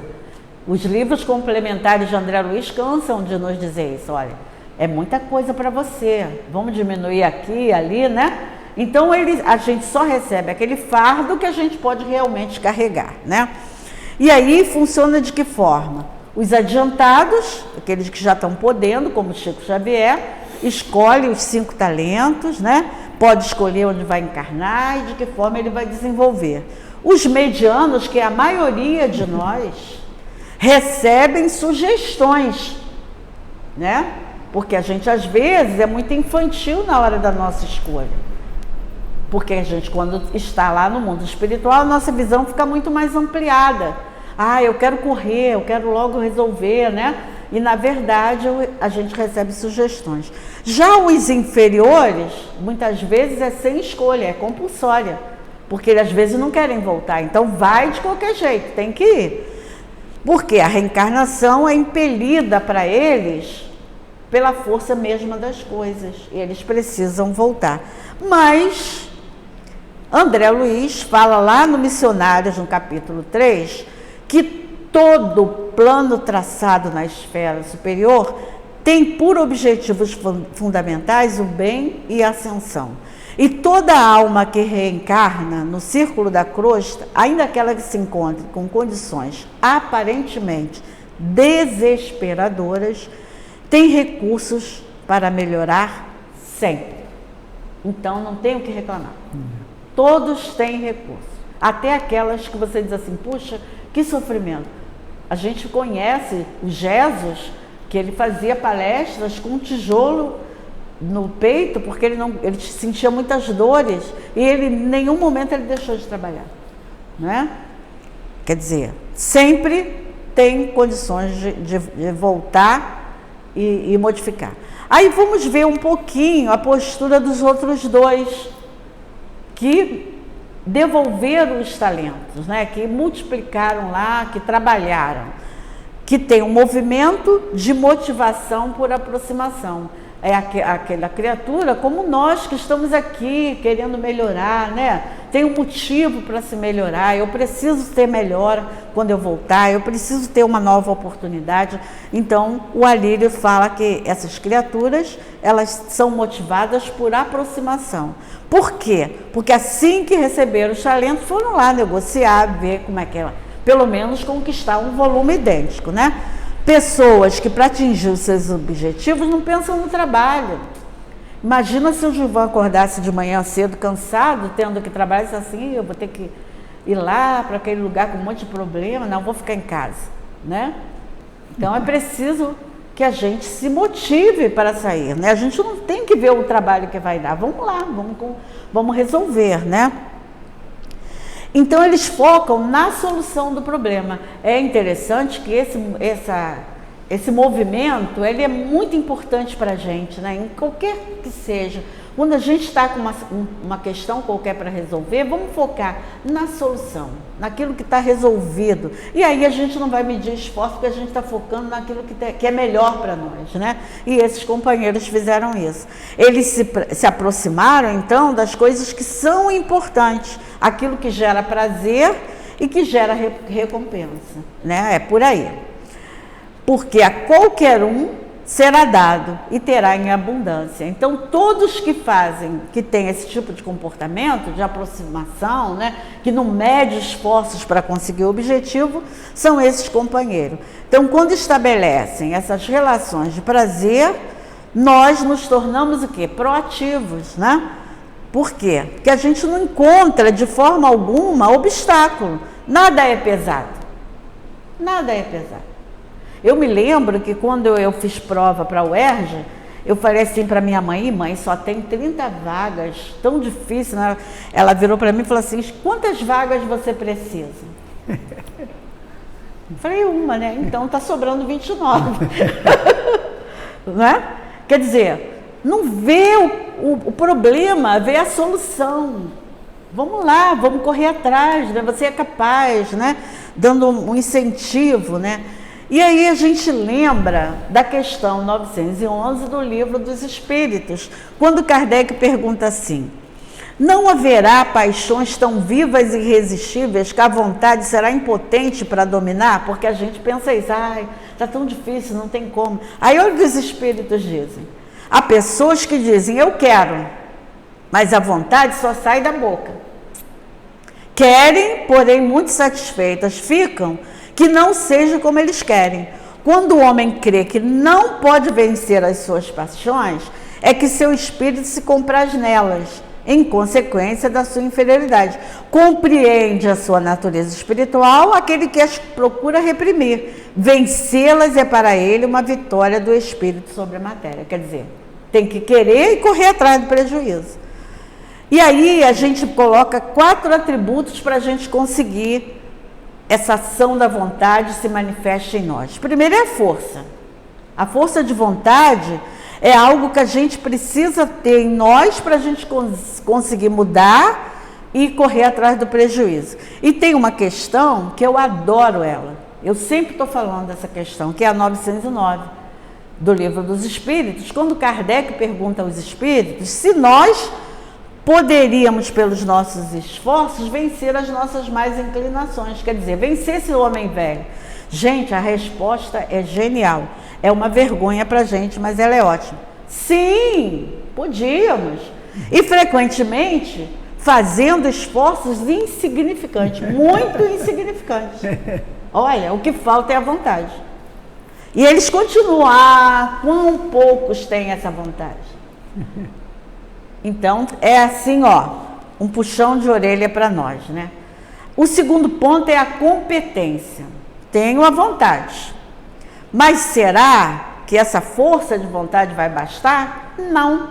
Os livros complementares de André Luiz cansam de nos dizer isso. Olha, é muita coisa para você. Vamos diminuir aqui e ali, né? Então, a gente só recebe aquele fardo que a gente pode realmente carregar, né? E aí, funciona de que forma? Os adiantados, aqueles que já estão podendo, como Chico Xavier, escolhe os 5 talentos, né? Pode escolher onde vai encarnar e de que forma ele vai desenvolver. Os medianos, que é a maioria de nós, recebem sugestões, né? Porque a gente, às vezes, é muito infantil na hora da nossa escolha. Porque a gente, quando está lá no mundo espiritual, a nossa visão fica muito mais ampliada. Ah, eu quero correr, eu quero logo resolver, né? E, na verdade, a gente recebe sugestões. Já os inferiores, muitas vezes é sem escolha, é compulsória, porque eles às vezes não querem voltar. Então, vai de qualquer jeito, tem que ir. Porque a reencarnação é impelida para eles pela força mesma das coisas. E eles precisam voltar. Mas André Luiz fala lá no Missionários, no capítulo 3, que todo plano traçado na esfera superior tem por objetivos fundamentais o bem e a ascensão. E toda alma que reencarna no círculo da crosta, ainda aquela que se encontre com condições aparentemente desesperadoras, tem recursos para melhorar sempre. Então não tem o que reclamar. Todos têm recursos. Até aquelas que você diz assim, puxa, que sofrimento. A gente conhece o Jesus, que ele fazia palestras com um tijolo no peito, porque ele sentia muitas dores, e ele, em nenhum momento ele deixou de trabalhar, não é? Quer dizer, sempre tem condições de voltar e modificar. Aí vamos ver um pouquinho a postura dos outros dois, que devolveram os talentos, né? Que multiplicaram lá, que trabalharam, que tem um movimento de motivação por aproximação. É aquela criatura como nós que estamos aqui querendo melhorar, né? Tem um motivo para se melhorar, eu preciso ter melhora quando eu voltar, eu preciso ter uma nova oportunidade. Então, o Alírio fala que essas criaturas, elas são motivadas por aproximação. Por quê? Porque assim que receberam os talentos, foram lá negociar, ver como é que ela, pelo menos conquistar um volume idêntico, né? Pessoas que, para atingir os seus objetivos, não pensam no trabalho. Imagina se o Gilvan acordasse de manhã cedo, cansado, tendo que trabalhar, e disse assim, eu vou ter que ir lá para aquele lugar com um monte de problema, não, vou ficar em casa, né? Então, é preciso que a gente se motive para sair, né? A gente não tem que ver o trabalho que vai dar, vamos lá, vamos resolver, né? Então, eles focam na solução do problema. É interessante que esse movimento, ele é muito importante para a gente, né? Em qualquer que seja. Quando a gente está com uma questão qualquer para resolver, vamos focar na solução, naquilo que está resolvido. E aí a gente não vai medir esforço, porque a gente está focando naquilo que é melhor para nós, né? E esses companheiros fizeram isso. Eles se aproximaram, então, das coisas que são importantes, aquilo que gera prazer e que gera recompensa, né? É por aí. Porque a qualquer um será dado e terá em abundância. Então, todos que têm esse tipo de comportamento, de aproximação, né, que não mede esforços para conseguir o objetivo, são esses companheiros. Então, quando estabelecem essas relações de prazer, nós nos tornamos o quê? Proativos, né? Por quê? Porque a gente não encontra de forma alguma obstáculo. Nada é pesado. Nada é pesado. Eu me lembro que quando eu fiz prova para a UERJ, eu falei assim para minha mãe, mãe, só tem 30 vagas, tão difícil, né? Ela virou para mim e falou assim, quantas vagas você precisa? Eu falei, uma, né? Então está sobrando 29. Né? Quer dizer, não vê o problema, vê a solução. Vamos lá, vamos correr atrás, né? Você é capaz, né? Dando um incentivo, né? E aí a gente lembra da questão 911 do Livro dos Espíritos, quando Kardec pergunta assim, não haverá paixões tão vivas e irresistíveis que a vontade será impotente para dominar? Porque a gente pensa isso, ai, está tão difícil, não tem como. Aí olha o que os Espíritos dizem, há pessoas que dizem, eu quero, mas a vontade só sai da boca. Querem, porém muito satisfeitas ficam, que não seja como eles querem. Quando o homem crê que não pode vencer as suas paixões, é que seu espírito se compraz nelas, em consequência da sua inferioridade. Compreende a sua natureza espiritual aquele que as procura reprimir. Vencê-las é para ele uma vitória do espírito sobre a matéria. Quer dizer, tem que querer e correr atrás do prejuízo. E aí a gente coloca 4 atributos para a gente conseguir essa ação da vontade se manifesta em nós. Primeiro é a força. A força de vontade é algo que a gente precisa ter em nós para a gente conseguir mudar e correr atrás do prejuízo. E tem uma questão que eu adoro ela. Eu sempre estou falando dessa questão, que é a 909, do Livro dos Espíritos, quando Kardec pergunta aos espíritos se nós poderíamos, pelos nossos esforços, vencer as nossas más inclinações, quer dizer, vencer esse homem velho. Gente, a resposta é genial. É uma vergonha para a gente, mas ela é ótima. Sim, podíamos. E frequentemente fazendo esforços insignificantes, muito insignificantes. Olha, o que falta é a vontade. E eles continuam, quão poucos têm essa vontade. Então, é assim, um puxão de orelha para nós, né? O segundo ponto é a competência. Tenho a vontade. Mas será que essa força de vontade vai bastar? Não.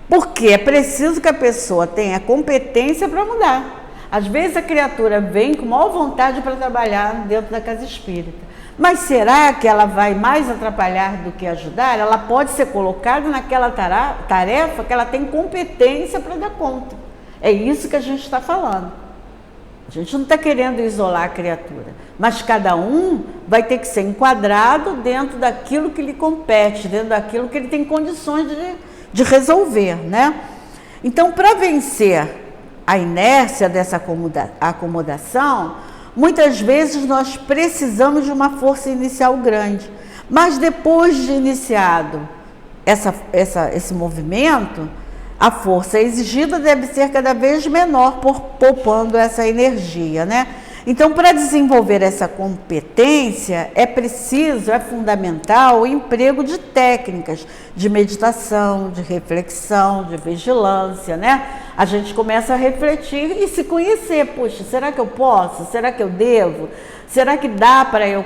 Porque é preciso que a pessoa tenha competência para mudar. Às vezes a criatura vem com maior vontade para trabalhar dentro da casa espírita. Mas será que ela vai mais atrapalhar do que ajudar? Ela pode ser colocada naquela tarefa que ela tem competência para dar conta. É isso que a gente está falando. A gente não está querendo isolar a criatura, mas cada um vai ter que ser enquadrado dentro daquilo que lhe compete, dentro daquilo que ele tem condições de resolver, né? Então, para vencer a inércia dessa acomodação, muitas vezes nós precisamos de uma força inicial grande, mas depois de iniciado esse movimento, a força exigida deve ser cada vez menor, poupando essa energia, né? Então, para desenvolver essa competência, é fundamental o emprego de técnicas de meditação, de reflexão, de vigilância, né? A gente começa a refletir e se conhecer. Puxa, será que eu posso? Será que eu devo? Será que dá para eu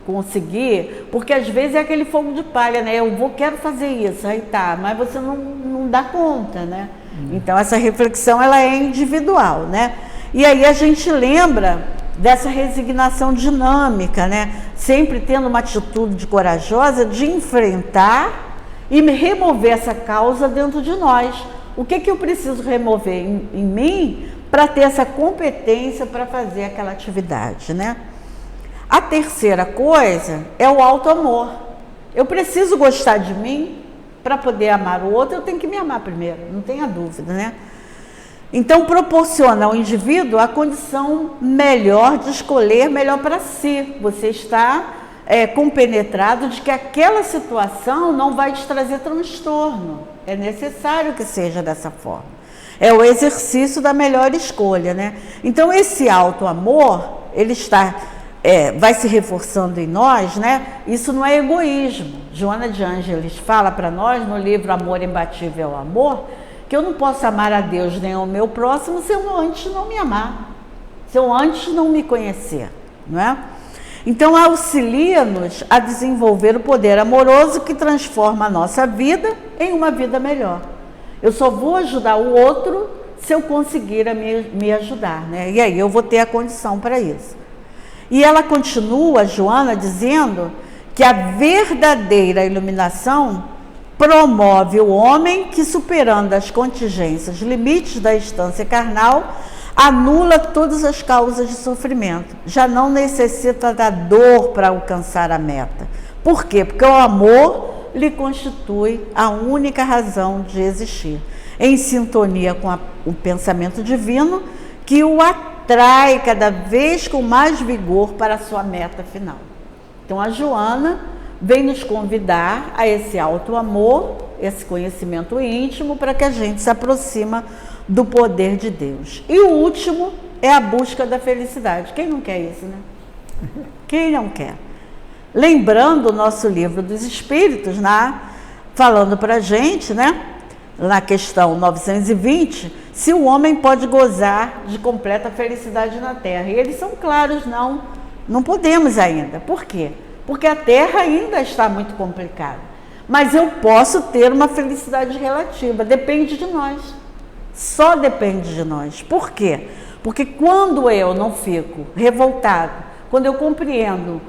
conseguir? Porque às vezes é aquele fogo de palha, né? Quero fazer isso, aí tá, mas você não dá conta, né? Então, essa reflexão, ela é individual, né? E aí a gente lembra dessa resignação dinâmica, né? Sempre tendo uma atitude corajosa de enfrentar e remover essa causa dentro de nós. O que eu preciso remover em mim para ter essa competência para fazer aquela atividade, né? A terceira coisa é o auto-amor. Eu preciso gostar de mim para poder amar o outro, eu tenho que me amar primeiro, não tenha dúvida, né? Então, proporciona ao indivíduo a condição melhor de escolher melhor para si. Você está compenetrado de que aquela situação não vai te trazer transtorno. É necessário que seja dessa forma. É o exercício da melhor escolha, né? Então, esse auto-amor, ele vai se reforçando em nós, né? Isso não é egoísmo. Joana de Ângeles fala para nós, no livro Amor Imbatível ao Amor, que eu não posso amar a Deus nem ao meu próximo se eu antes não me amar, se eu antes não me conhecer, não é? Então, auxilia-nos a desenvolver o poder amoroso que transforma a nossa vida em uma vida melhor. Eu só vou ajudar o outro se eu conseguir me ajudar, né? E aí eu vou ter a condição para isso. E ela continua, Joana, dizendo que a verdadeira iluminação promove o homem que, superando as contingências, limites da instância carnal, anula todas as causas de sofrimento. Já não necessita da dor para alcançar a meta. Por quê? Porque o amor lhe constitui a única razão de existir, em sintonia com o pensamento divino que o atrai cada vez com mais vigor para a sua meta final. Então, a Joana vem nos convidar a esse auto-amor, esse conhecimento íntimo, para que a gente se aproxima do poder de Deus. E o último é a busca da felicidade. Quem não quer isso, né? Quem não quer? Lembrando o nosso livro dos Espíritos, falando para a gente, né? Na questão 920, se o homem pode gozar de completa felicidade na Terra. E eles são claros, não podemos ainda. Por quê? Porque a Terra ainda está muito complicada. Mas eu posso ter uma felicidade relativa, depende de nós. Só depende de nós. Por quê? Porque quando eu não fico revoltado, quando eu compreendo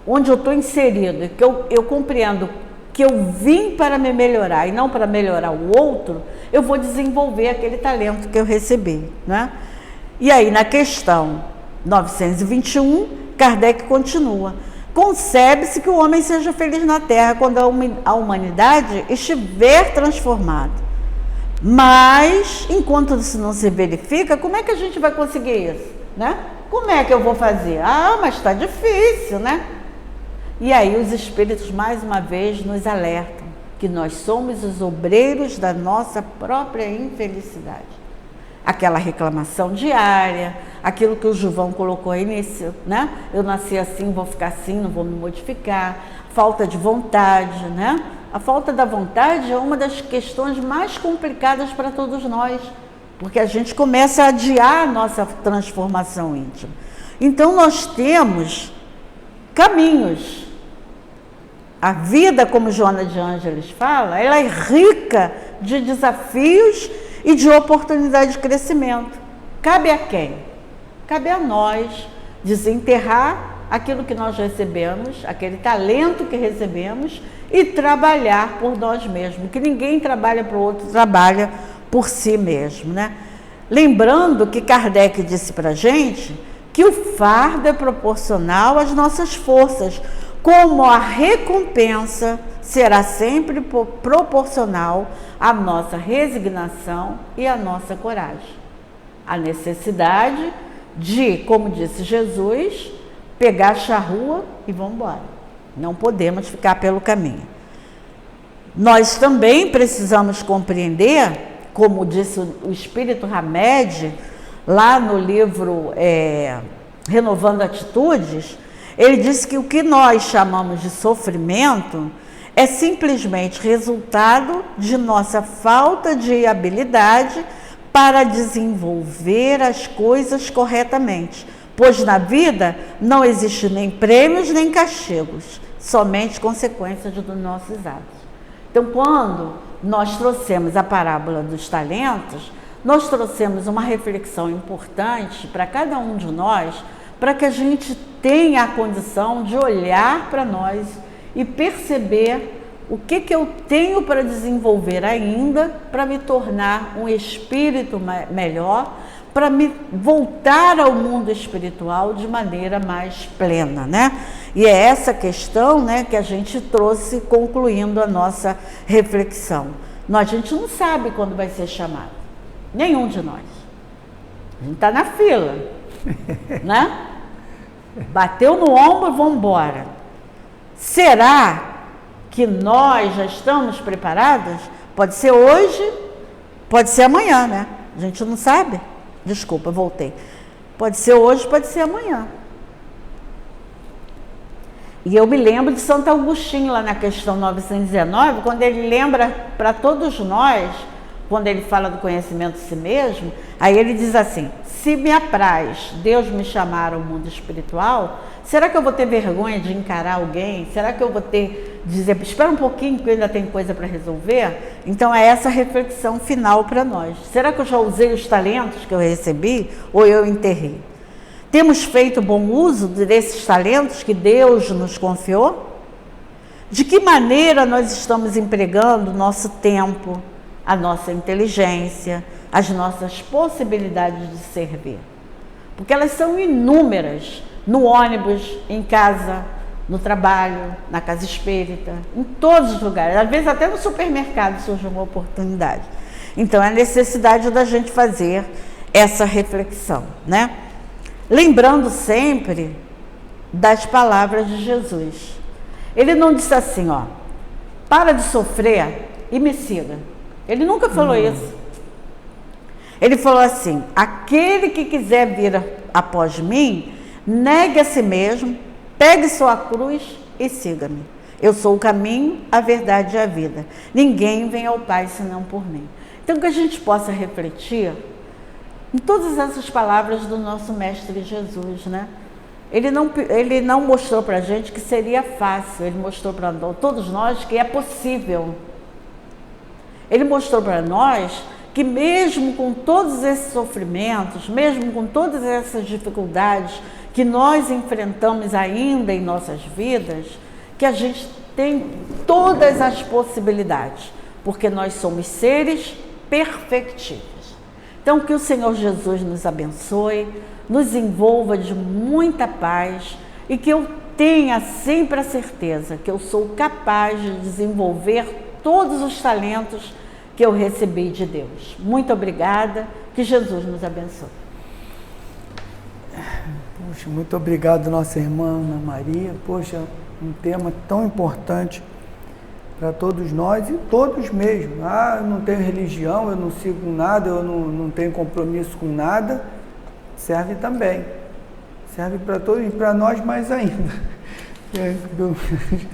onde eu estou inserido, que eu compreendo que eu vim para me melhorar e não para melhorar o outro, eu vou desenvolver aquele talento que eu recebi, né? E aí, na questão 921, Kardec continua: concebe-se que o homem seja feliz na Terra quando a humanidade estiver transformada. Mas, enquanto isso não se verifica, como é que a gente vai conseguir isso, né? Como é que eu vou fazer? Ah, mas está difícil, né? E aí os espíritos mais uma vez nos alertam que nós somos os obreiros da nossa própria infelicidade. Aquela reclamação diária, aquilo que o Gilvão colocou aí nisso, né? Eu nasci assim, vou ficar assim, não vou me modificar. Falta de vontade, né? A falta da vontade é uma das questões mais complicadas para todos nós, porque a gente começa a adiar a nossa transformação íntima. Então nós temos caminhos. A vida, como Joana de Ângeles fala, ela é rica de desafios e de oportunidade de crescimento. Cabe a quem? Cabe a nós desenterrar aquilo que nós recebemos, aquele talento que recebemos e trabalhar por nós mesmos, que ninguém trabalha para o outro, trabalha por si mesmo, né? Lembrando que Kardec disse para a gente que o fardo é proporcional às nossas forças, como a recompensa será sempre proporcional à nossa resignação e à nossa coragem. A necessidade de, como disse Jesus, pegar a charrua e vamos embora. Não podemos ficar pelo caminho. Nós também precisamos compreender, como disse o Espírito Hamed, lá no livro Renovando Atitudes, ele disse que o que nós chamamos de sofrimento é simplesmente resultado de nossa falta de habilidade para desenvolver as coisas corretamente, pois na vida não existe nem prêmios nem castigos, somente consequências dos nossos atos. Então, quando nós trouxemos a parábola dos talentos, nós trouxemos uma reflexão importante para cada um de nós, para que a gente tenha a condição de olhar para nós e perceber o que eu tenho para desenvolver ainda para me tornar um espírito melhor, para me voltar ao mundo espiritual de maneira mais plena, né? E é essa questão, né, que a gente trouxe concluindo a nossa reflexão. A gente não sabe quando vai ser chamado, nenhum de nós. A gente está na fila, né? Bateu no ombro, vamos embora. Será que nós já estamos preparados? Pode ser hoje, pode ser amanhã, né? A gente não sabe. Desculpa, voltei. Pode ser hoje, pode ser amanhã. E eu me lembro de Santo Agostinho, lá na questão 919, quando ele lembra para todos nós, quando ele fala do conhecimento de si mesmo, aí ele diz assim: se me apraz Deus me chamar ao mundo espiritual, será que eu vou ter vergonha de encarar alguém? Será que eu vou dizer, espera um pouquinho que eu ainda tenho coisa para resolver? Então é essa reflexão final para nós. Será que eu já usei os talentos que eu recebi ou eu enterrei? Temos feito bom uso desses talentos que Deus nos confiou? De que maneira nós estamos empregando o nosso tempo, a nossa inteligência, as nossas possibilidades de servir? Porque elas são inúmeras, no ônibus, em casa, no trabalho, na casa espírita, em todos os lugares, às vezes até no supermercado surge uma oportunidade. Então é a necessidade da gente fazer essa reflexão, né? Lembrando sempre das palavras de Jesus. Ele não disse assim, ó, para de sofrer e me siga. Ele nunca falou isso. Ele falou assim: aquele que quiser vir após mim, negue a si mesmo, pegue sua cruz e siga-me. Eu sou o caminho, a verdade e a vida. Ninguém vem ao Pai senão por mim. Então que a gente possa refletir em todas essas palavras do nosso Mestre Jesus, né? Ele não mostrou para a gente que seria fácil, ele mostrou para todos nós que é possível. Ele mostrou para nós que mesmo com todos esses sofrimentos, mesmo com todas essas dificuldades que nós enfrentamos ainda em nossas vidas, que a gente tem todas as possibilidades, porque nós somos seres perfectíveis. Então, que o Senhor Jesus nos abençoe, nos envolva de muita paz e que eu tenha sempre a certeza que eu sou capaz de desenvolver todos os talentos que eu recebi de Deus. Muito obrigada, que Jesus nos abençoe. Poxa, muito obrigado, nossa irmã Ana Maria. Poxa, um tema tão importante para todos nós e todos mesmo. Eu não tenho religião, eu não sigo nada, eu não tenho compromisso com nada. Serve também. Serve para todos e para nós mais ainda.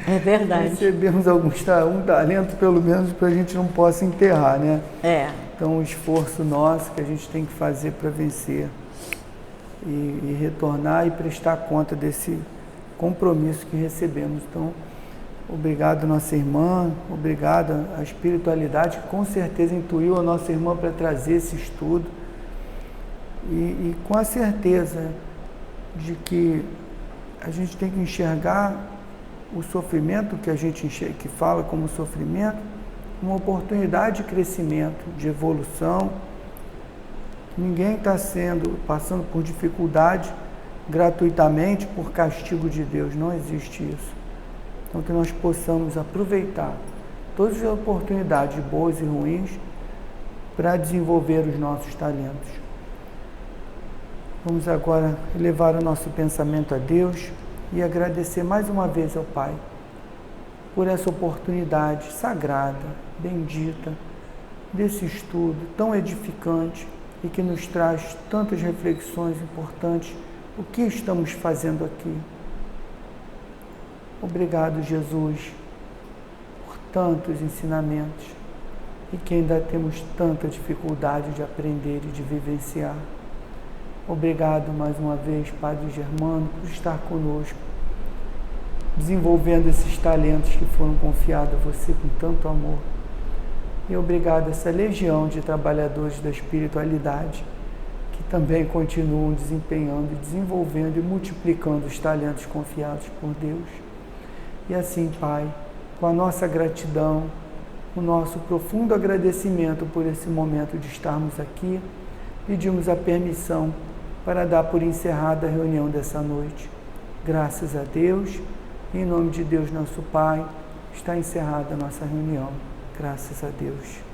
É verdade. Recebemos um talento, pelo menos, para a gente não possa enterrar, né? Então, o esforço nosso que a gente tem que fazer para vencer e retornar e prestar conta desse compromisso que recebemos. Então, obrigado, nossa irmã, obrigado à espiritualidade que com certeza intuiu a nossa irmã para trazer esse estudo e com a certeza de que a gente tem que enxergar o sofrimento que a gente que fala como sofrimento, uma oportunidade de crescimento, de evolução. Ninguém está passando por dificuldade gratuitamente por castigo de Deus, não existe isso. Então que nós possamos aproveitar todas as oportunidades boas e ruins para desenvolver os nossos talentos. Vamos agora elevar o nosso pensamento a Deus e agradecer mais uma vez ao Pai por essa oportunidade sagrada, bendita, desse estudo tão edificante e que nos traz tantas reflexões importantes. O que estamos fazendo aqui? Obrigado, Jesus, por tantos ensinamentos e que ainda temos tanta dificuldade de aprender e de vivenciar. Obrigado mais uma vez, Padre Germano, por estar conosco, desenvolvendo esses talentos que foram confiados a você com tanto amor. E obrigado a essa legião de trabalhadores da espiritualidade que também continuam desempenhando, desenvolvendo e multiplicando os talentos confiados por Deus. E assim, Pai, com a nossa gratidão, o nosso profundo agradecimento por esse momento de estarmos aqui, pedimos a permissão para dar por encerrada a reunião dessa noite. Graças a Deus, em nome de Deus nosso Pai, está encerrada a nossa reunião. Graças a Deus.